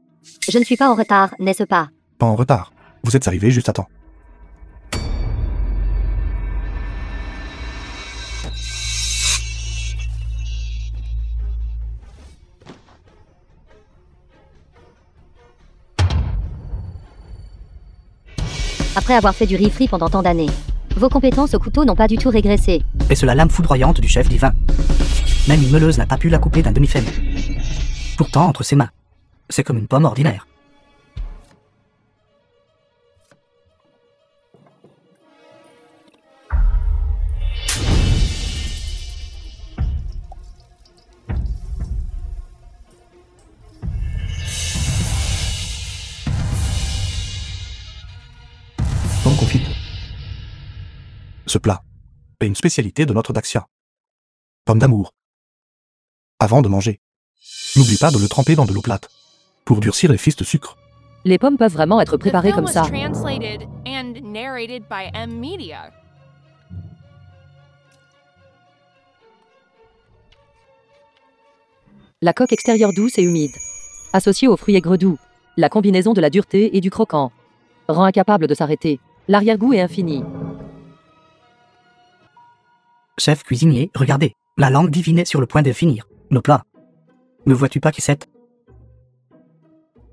je ne suis pas en retard, n'est-ce pas? Pas en retard. Vous êtes arrivé juste à temps. Après avoir fait du riz frit pendant tant d'années, vos compétences au couteau n'ont pas du tout régressé. Et c'est la lame foudroyante du chef divin. Même une meuleuse n'a pas pu la couper d'un demi-femme. Pourtant, entre ses mains, c'est comme une pomme ordinaire. Pomme confite. Ce plat est une spécialité de notre Daxia. Pomme d'amour. Avant de manger, n'oublie pas de le tremper dans de l'eau plate pour durcir les fils de sucre. Les pommes peuvent vraiment être The préparées film comme was ça. translated and narrated by M Media. La coque extérieure douce et humide. Associée aux fruits aigres doux. La combinaison de la dureté et du croquant. Rend incapable de s'arrêter. L'arrière-goût est infini. Chef cuisinier, regardez, la langue divine est sur le point de finir. Nos plats. Ne vois-tu pas qui c'est?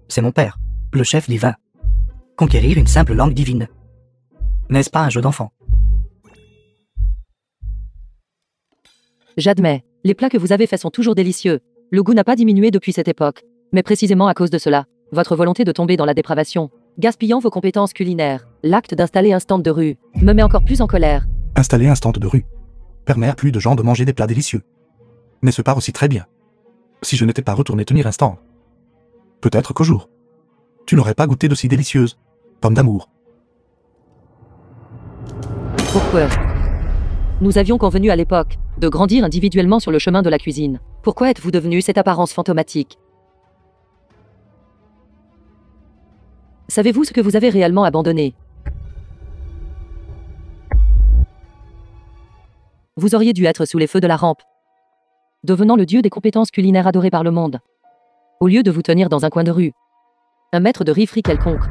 C'est mon père, le chef divin. Conquérir une simple langue divine. N'est-ce pas un jeu d'enfant? J'admets, les plats que vous avez faits sont toujours délicieux. Le goût n'a pas diminué depuis cette époque. Mais précisément à cause de cela, votre volonté de tomber dans la dépravation, gaspillant vos compétences culinaires, l'acte d'installer un stand de rue, me met encore plus en colère. Installer un stand de rue permet à plus de gens de manger des plats délicieux. Mais se part aussi très bien. Si je n'étais pas retourné tenir un stand, peut-être qu'au jour, tu n'aurais pas goûté de si délicieuses pommes d'amour. Pourquoi? Nous avions convenu à l'époque de grandir individuellement sur le chemin de la cuisine. Pourquoi êtes-vous devenu cette apparence fantomatique? Savez-vous ce que vous avez réellement abandonné? Vous auriez dû être sous les feux de la rampe, devenant le dieu des compétences culinaires adoré par le monde. Au lieu de vous tenir dans un coin de rue, un maître de riz frit quelconque.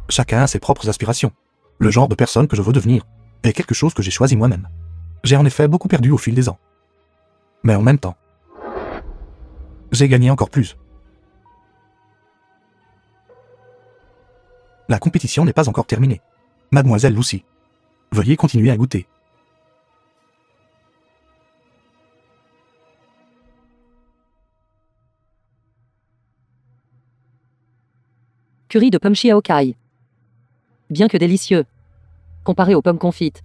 Chacun a ses propres aspirations. Le genre de personne que je veux devenir est quelque chose que j'ai choisi moi-même. J'ai en effet beaucoup perdu au fil des ans. Mais en même temps, j'ai gagné encore plus. La compétition n'est pas encore terminée. Mademoiselle Lucy, veuillez continuer à goûter. Curry de pommes chiaokai. Bien que délicieux, comparé aux pommes confites,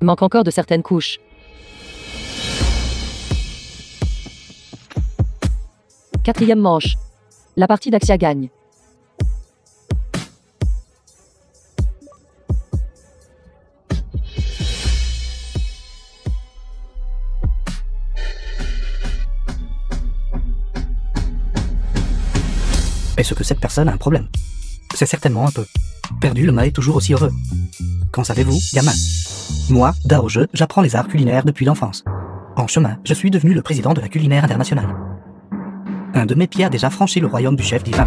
manque encore de certaines couches. Quatrième manche. La partie d'Axia gagne. Est-ce que cette personne a un problème? C'est certainement un peu. Perdu, le mât est toujours aussi heureux. Qu'en savez-vous, gamin? Moi, Daoje, j'apprends les arts culinaires depuis l'enfance. En chemin, je suis devenu le président de la culinaire internationale. Un de mes pieds a déjà franchi le royaume du chef divin.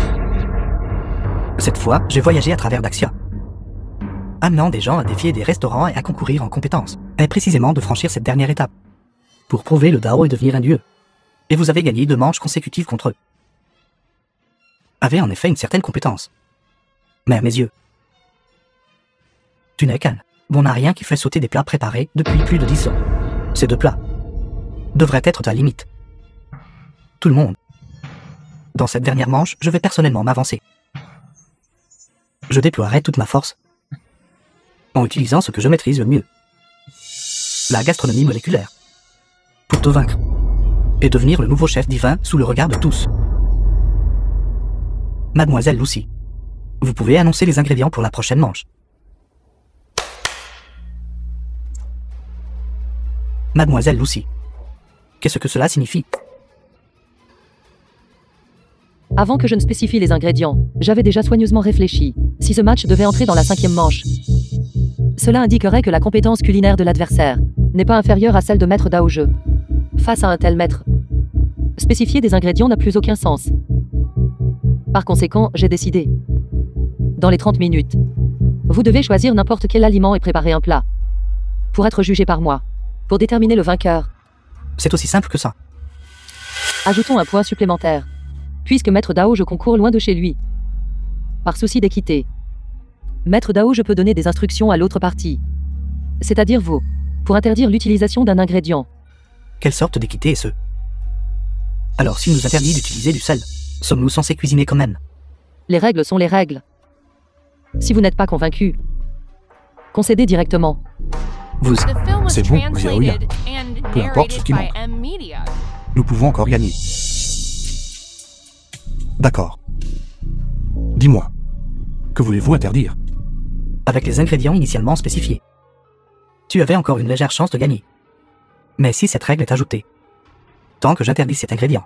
Cette fois, j'ai voyagé à travers Daxia, amenant des gens à défier des restaurants et à concourir en compétences, et précisément de franchir cette dernière étape, pour prouver le Dao et devenir un dieu. Et vous avez gagné 2 manches consécutives contre eux. Avait en effet une certaine compétence. Mais à mes yeux, tu n'es qu'un bon n'a rien qui fait sauter des plats préparés depuis plus de 10 ans. Ces 2 plats devraient être ta limite. Tout le monde. Dans cette dernière manche, je vais personnellement m'avancer. Je déploierai toute ma force en utilisant ce que je maîtrise le mieux. La gastronomie moléculaire. Pour te vaincre. Et devenir le nouveau chef divin sous le regard de tous. Mademoiselle Lucy, vous pouvez annoncer les ingrédients pour la prochaine manche. Mademoiselle Lucy, qu'est-ce que cela signifie? Avant que je ne spécifie les ingrédients, j'avais déjà soigneusement réfléchi. Si ce match devait entrer dans la 5e manche, cela indiquerait que la compétence culinaire de l'adversaire n'est pas inférieure à celle de maître Daoje. Face à un tel maître, spécifier des ingrédients n'a plus aucun sens. Par conséquent, j'ai décidé. Dans les 30 minutes, vous devez choisir n'importe quel aliment et préparer un plat. Pour être jugé par moi. Pour déterminer le vainqueur. C'est aussi simple que ça. Ajoutons un point supplémentaire. Puisque Maître Daoje concourt loin de chez lui. Par souci d'équité. Maître Daoje peut donner des instructions à l'autre partie. C'est-à-dire vous. Pour interdire l'utilisation d'un ingrédient. Quelle sorte d'équité est-ce? Alors s'il nous interdit d'utiliser du sel, sommes-nous censés cuisiner quand même? Les règles sont les règles. Si vous n'êtes pas convaincu, concédez directement. Vous... C'est bon, Xiaoya. Peu importe ce qui manque. Nous pouvons encore gagner. D'accord. Dis-moi, que voulez-vous interdire? Avec les ingrédients initialement spécifiés, tu avais encore une légère chance de gagner. Mais si cette règle est ajoutée, tant que j'interdis cet ingrédient,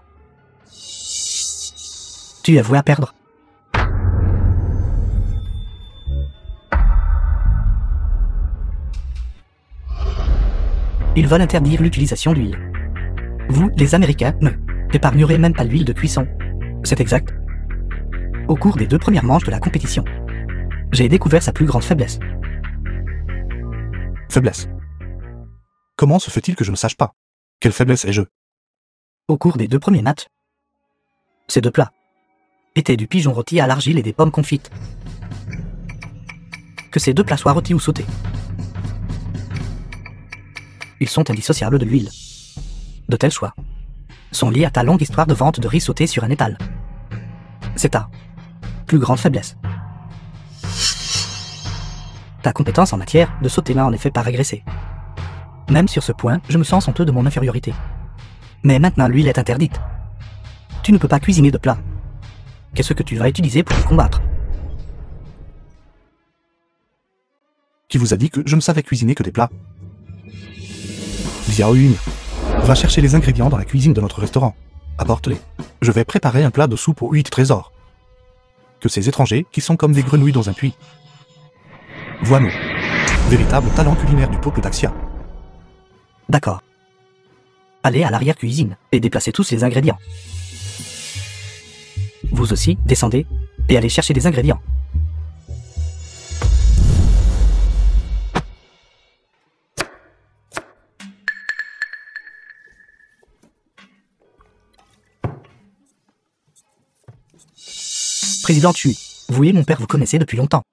tu es voué à perdre. Ils veulent interdire l'utilisation d'huile. Vous, les Américains, ne épargnerez même pas l'huile de cuisson. C'est exact. Au cours des 2 premières manches de la compétition, j'ai découvert sa plus grande faiblesse. Faiblesse. Comment se fait-il que je ne sache pas? Quelle faiblesse ai-je? Au cours des 2 premiers matchs, ces 2 plats étaient du pigeon rôti à l'argile et des pommes confites. Que ces 2 plats soient rôtis ou sautés, ils sont indissociables de l'huile. De tels choix sont liés à ta longue histoire de vente de riz sauté sur un étal. C'est ta plus grande faiblesse. Ta compétence en matière de sauté n'a en effet pas régressé. Même sur ce point, je me sens honteux de mon infériorité. Mais maintenant l'huile est interdite. Tu ne peux pas cuisiner de plats. Qu'est-ce que tu vas utiliser pour me combattre? Qui vous a dit que je ne savais cuisiner que des plats? Xiao Yun, va chercher les ingrédients dans la cuisine de notre restaurant. Apporte-les. Je vais préparer un plat de soupe aux 8 trésors. Que ces étrangers qui sont comme des grenouilles dans un puits. Voix-nous. Véritable talent culinaire du peuple d'Axia. D'accord. Allez à l'arrière-cuisine et déplacez tous les ingrédients. Vous aussi, descendez et allez chercher des ingrédients. Président Chu, vous et mon père vous connaissez depuis longtemps.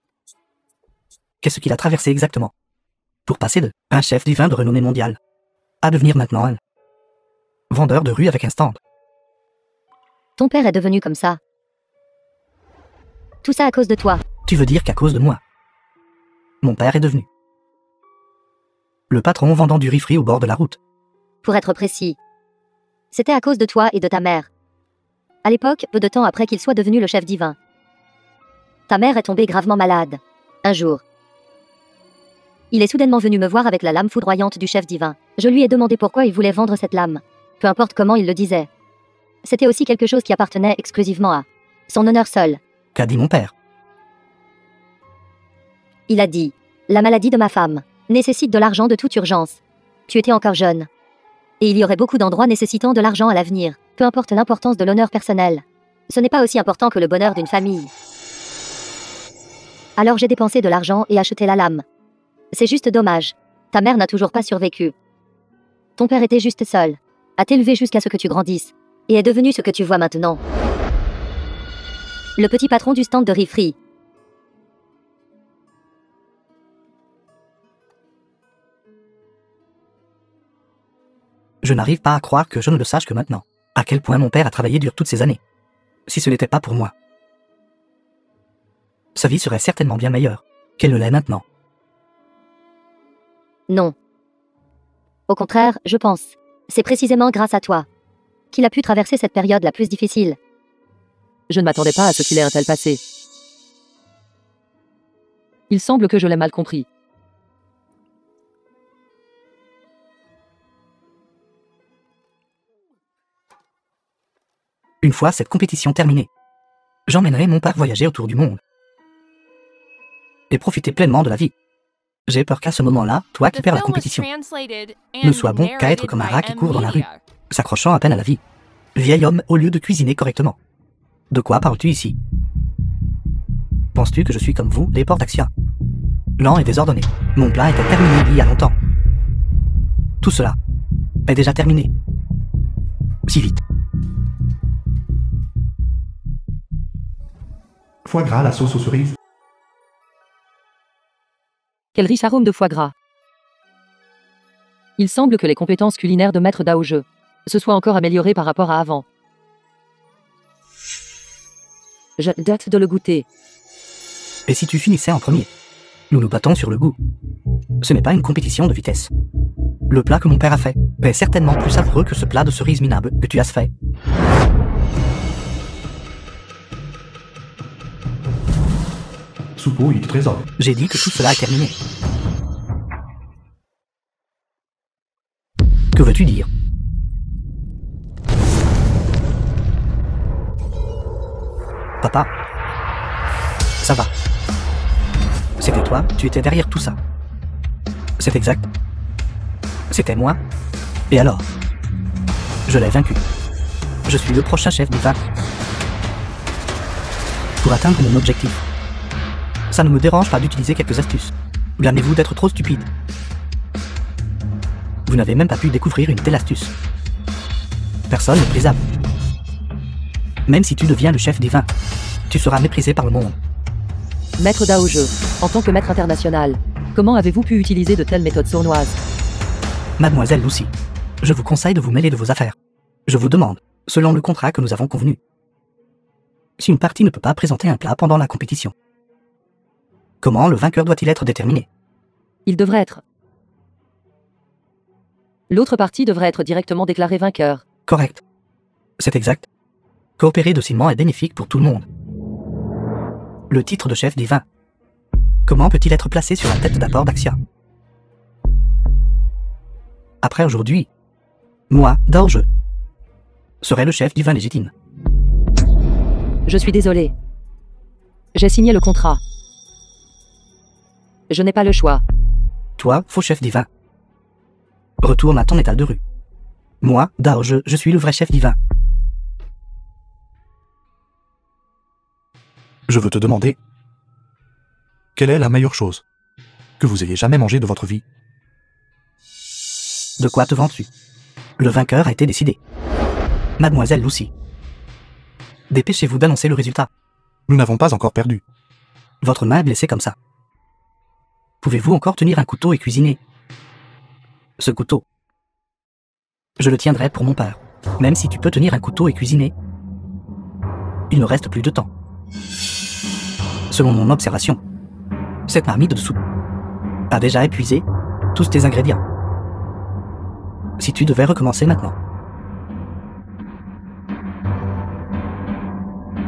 Qu'est-ce qu'il a traversé exactement pour passer de un chef divin de renommée mondiale à devenir maintenant un vendeur de rue avec un stand? Ton père est devenu comme ça. Tout ça à cause de toi. Tu veux dire qu'à cause de moi, mon père est devenu le patron vendant du riz frit au bord de la route? Pour être précis. C'était à cause de toi et de ta mère. À l'époque, peu de temps après qu'il soit devenu le chef divin. Ta mère est tombée gravement malade. Un jour. Il est soudainement venu me voir avec la lame foudroyante du chef divin. Je lui ai demandé pourquoi il voulait vendre cette lame. Peu importe comment il le disait. C'était aussi quelque chose qui appartenait exclusivement à son honneur seul. Qu'a dit mon père? Il a dit, la maladie de ma femme nécessite de l'argent de toute urgence. Tu étais encore jeune. Et il y aurait beaucoup d'endroits nécessitant de l'argent à l'avenir. Peu importe l'importance de l'honneur personnel. Ce n'est pas aussi important que le bonheur d'une famille. Alors j'ai dépensé de l'argent et acheté la lame. C'est juste dommage. Ta mère n'a toujours pas survécu. Ton père était juste seul. A t'élevé jusqu'à ce que tu grandisses. Et est devenu ce que tu vois maintenant. Le petit patron du stand de riz frit. Je n'arrive pas à croire que je ne le sache que maintenant. À quel point mon père a travaillé dur toutes ces années. Si ce n'était pas pour moi, sa vie serait certainement bien meilleure qu'elle ne l'est maintenant. Non. Au contraire, je pense. C'est précisément grâce à toi qu'il a pu traverser cette période la plus difficile. Je ne m'attendais pas à ce qu'il ait un tel passé. Il semble que je l'ai mal compris. Une fois cette compétition terminée, j'emmènerai mon père voyager autour du monde et profiter pleinement de la vie. J'ai peur qu'à ce moment-là, toi qui perds la compétition, ne sois bon qu'à être comme un rat qui court dans la rue, s'accrochant à peine à la vie. Vieil homme, au lieu de cuisiner correctement. De quoi parles-tu ici? Penses-tu que je suis comme vous, les porcs d'Axia? Lent et désordonné. Mon plat était terminé il y a longtemps. Tout cela est déjà terminé. Si vite. Foie gras à la sauce aux cerises. Quel riche arôme de foie gras. Il semble que les compétences culinaires de Maître Daoge se soient encore améliorées par rapport à avant. J'ai hâte de le goûter. Et si tu finissais en premier? Nous nous battons sur le goût. Ce n'est pas une compétition de vitesse. Le plat que mon père a fait est certainement plus savoureux que ce plat de cerises minables que tu as fait. Soupe aux 8 trésors. J'ai dit que tout cela est terminé. Que veux-tu dire? Papa, ça va. C'était toi, tu étais derrière tout ça. C'est exact. C'était moi. Et alors? Je l'ai vaincu. Je suis le prochain chef divin. Pour atteindre mon objectif. Ça ne me dérange pas d'utiliser quelques astuces. Blâmez-vous d'être trop stupide. Vous n'avez même pas pu découvrir une telle astuce. Personne n'est prisable. Même si tu deviens le chef divin, tu seras méprisé par le monde. Maître Daoge, en tant que maître international, comment avez-vous pu utiliser de telles méthodes sournoises? Mademoiselle Lucy, je vous conseille de vous mêler de vos affaires. Je vous demande, selon le contrat que nous avons convenu, si une partie ne peut pas présenter un plat pendant la compétition, Comment le vainqueur doit-il être déterminé? Il devrait être. L'autre partie devrait être directement déclarée vainqueur. Correct. C'est exact. Coopérer docilement est bénéfique pour tout le monde. Le titre de chef divin. Comment peut-il être placé sur la tête d'apport d'Axia? Après aujourd'hui, moi, Dorje, serai le chef divin légitime. Je suis désolé. J'ai signé le contrat. Je n'ai pas le choix. Toi, faux chef divin. Retourne à ton étal de rue. Moi, Dorje, je suis le vrai chef divin. Je veux te demander, quelle est la meilleure chose que vous ayez jamais mangée de votre vie? De quoi te vantes-tu? Le vainqueur a été décidé. Mademoiselle Lucy. Dépêchez-vous d'annoncer le résultat. Nous n'avons pas encore perdu. Votre main est blessée comme ça. Pouvez-vous encore tenir un couteau et cuisiner? Ce couteau. Je le tiendrai pour mon père. Même si tu peux tenir un couteau et cuisiner. Il ne reste plus de temps. Selon mon observation, cette marmite de soupe a déjà épuisé tous tes ingrédients. Si tu devais recommencer maintenant.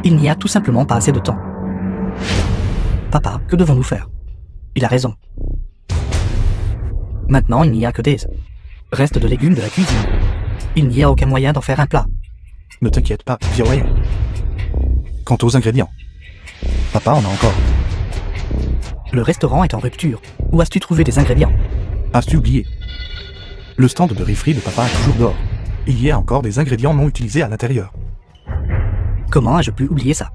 Il n'y a tout simplement pas assez de temps. Papa, que devons-nous faire? Il a raison. Maintenant, il n'y a que des restes de légumes de la cuisine. Il n'y a aucun moyen d'en faire un plat. Ne t'inquiète pas, Violet. Quant aux ingrédients, papa en a encore. Le restaurant est en rupture. Où as-tu trouvé des ingrédients? As-tu oublié? Le stand de riz-frit de papa est toujours dehors. Il y a encore des ingrédients non utilisés à l'intérieur. Comment ai-je pu oublier ça?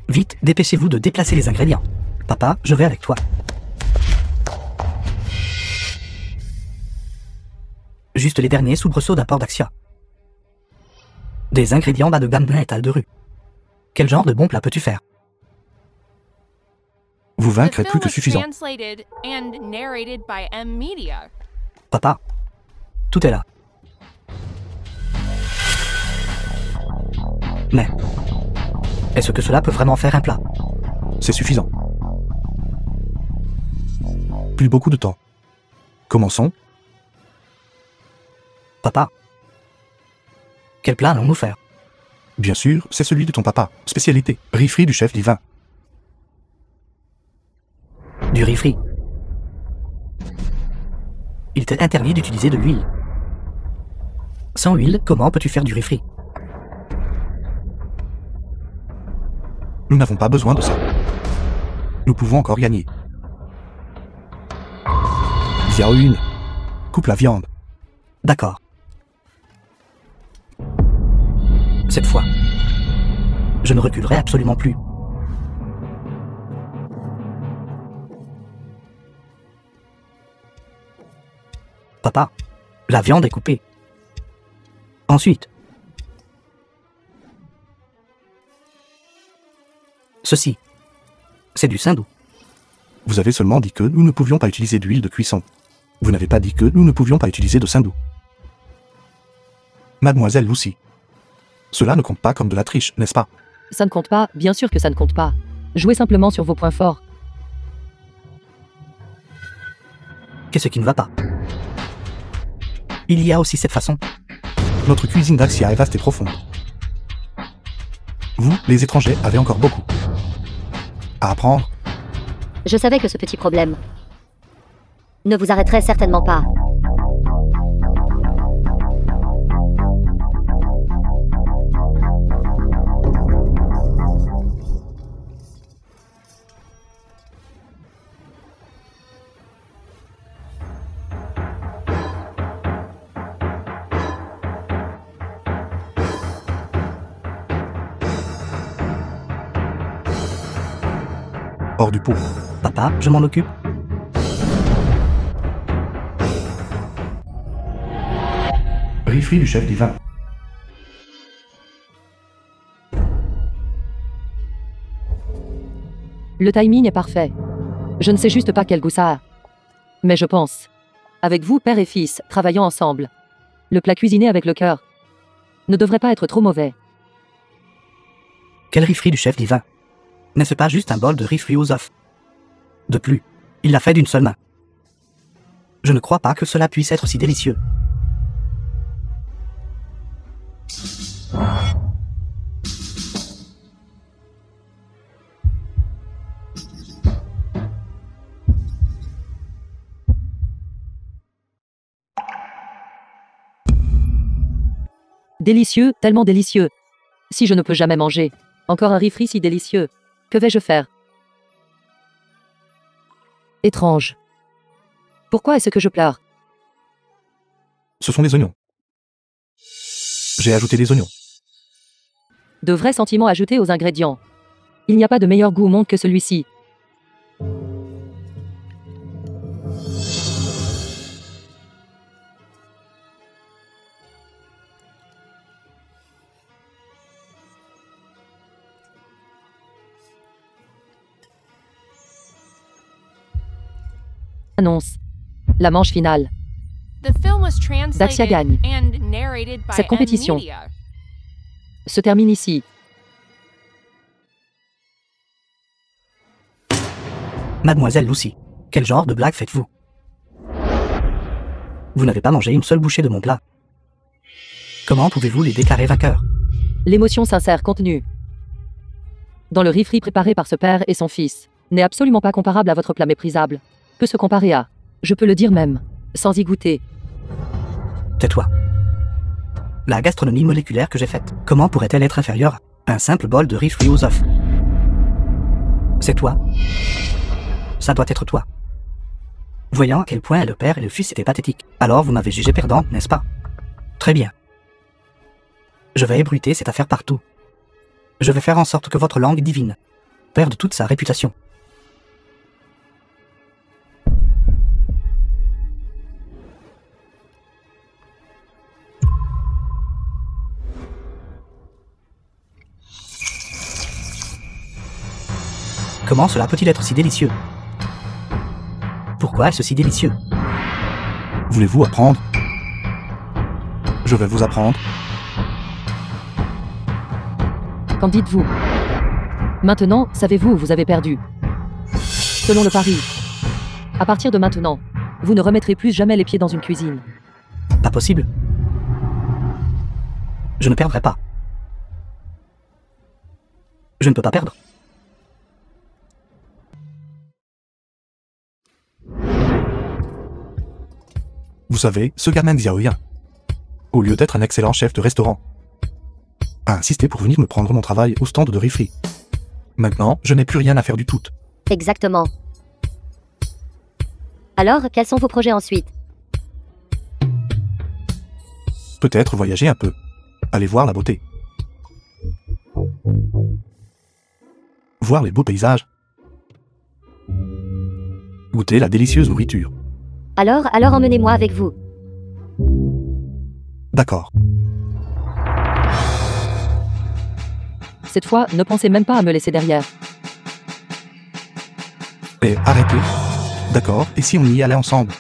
Vite, dépêchez-vous de déplacer les ingrédients. Papa, je vais avec toi. Juste les derniers soubresauts d'apport d'Axia. Des ingrédients bas de gamme d'un étal de rue. Quel genre de bon plat peux-tu faire? Vous The vaincre est plus film que was suffisant. translated and narrated by M Media. Papa, tout est là. Mais, est-ce que cela peut vraiment faire un plat? C'est suffisant. Plus beaucoup de temps. Commençons. Papa, quel plat allons-nous faire? Bien sûr, c'est celui de ton papa. Spécialité, riz-frit du chef divin. Du riz frit. Il t'est interdit d'utiliser de l'huile. Sans huile, comment peux-tu faire du riz frit? Nous n'avons pas besoin de ça. Nous pouvons encore gagner. Xiao Yun, coupe la viande. D'accord. Cette fois, je ne reculerai absolument plus. Papa, la viande est coupée. Ensuite, ceci, c'est du sindou. Vous avez seulement dit que nous ne pouvions pas utiliser d'huile de cuisson. Vous n'avez pas dit que nous ne pouvions pas utiliser de sindou. Mademoiselle Lucy. Cela ne compte pas comme de la triche, n'est-ce pas? Ça ne compte pas, bien sûr que ça ne compte pas. Jouez simplement sur vos points forts. Qu'est-ce qui ne va pas? Il y a aussi cette façon. Notre cuisine d'Axia est vaste et profonde. Vous, les étrangers, avez encore beaucoup à apprendre. Je savais que ce petit problème ne vous arrêterait certainement pas. Hors du pot. Papa, je m'en occupe. Riz-frit du chef divin. Le timing est parfait. Je ne sais juste pas quel goût ça a. Mais je pense. Avec vous, père et fils, travaillant ensemble. Le plat cuisiné avec le cœur ne devrait pas être trop mauvais. Quel riz frit du chef divin? N'est-ce pas juste un bol de riz frit aux œufs? De plus, il l'a fait d'une seule main. Je ne crois pas que cela puisse être si délicieux. Délicieux, tellement délicieux. Si je ne peux jamais manger. Encore un riz frit si délicieux. Que vais-je faire? Étrange. Pourquoi est-ce que je pleure? Ce sont des oignons. J'ai ajouté des oignons. De vrais sentiments ajoutés aux ingrédients. Il n'y a pas de meilleur goût au monde que celui-ci. Annonce. La manche finale. The film was translated Daxia gagne. and narrated by Cette compétition M-Media. se termine ici. Mademoiselle Lucy, quel genre de blague faites-vous? Vous n'avez pas mangé une seule bouchée de mon plat. Comment pouvez-vous les déclarer vainqueurs? L'émotion sincère contenue dans le riz frit préparé par ce père et son fils n'est absolument pas comparable à votre plat méprisable. Peut se comparer à, je peux le dire même, sans y goûter. Tais-toi. La gastronomie moléculaire que j'ai faite, comment pourrait-elle être inférieure à un simple bol de riz frit aux œufs? C'est toi. Ça doit être toi. Voyant à quel point le père et le fils étaient pathétiques, alors vous m'avez jugé perdant, n'est-ce pas? Très bien. Je vais ébruiter cette affaire partout. Je vais faire en sorte que votre langue divine perde toute sa réputation. Comment cela peut-il être si délicieux? Pourquoi est-ce si délicieux? Voulez-vous apprendre? Je vais vous apprendre. Qu'en dites-vous? Maintenant, savez-vous où vous avez perdu? Selon le pari, à partir de maintenant, vous ne remettrez plus jamais les pieds dans une cuisine. Pas possible. Je ne perdrai pas. Je ne peux pas perdre. Vous savez, ce gamin Xiaoyan, au lieu d'être un excellent chef de restaurant, a insisté pour venir me prendre mon travail au stand de riz frit. Maintenant, je n'ai plus rien à faire du tout. Exactement. Alors, quels sont vos projets ensuite? Peut-être voyager un peu. Aller voir la beauté. Voir les beaux paysages. Goûter la délicieuse nourriture. Alors emmenez-moi avec vous. D'accord. Cette fois, ne pensez même pas à me laisser derrière. Et arrêtez. D'accord, et si on y allait ensemble?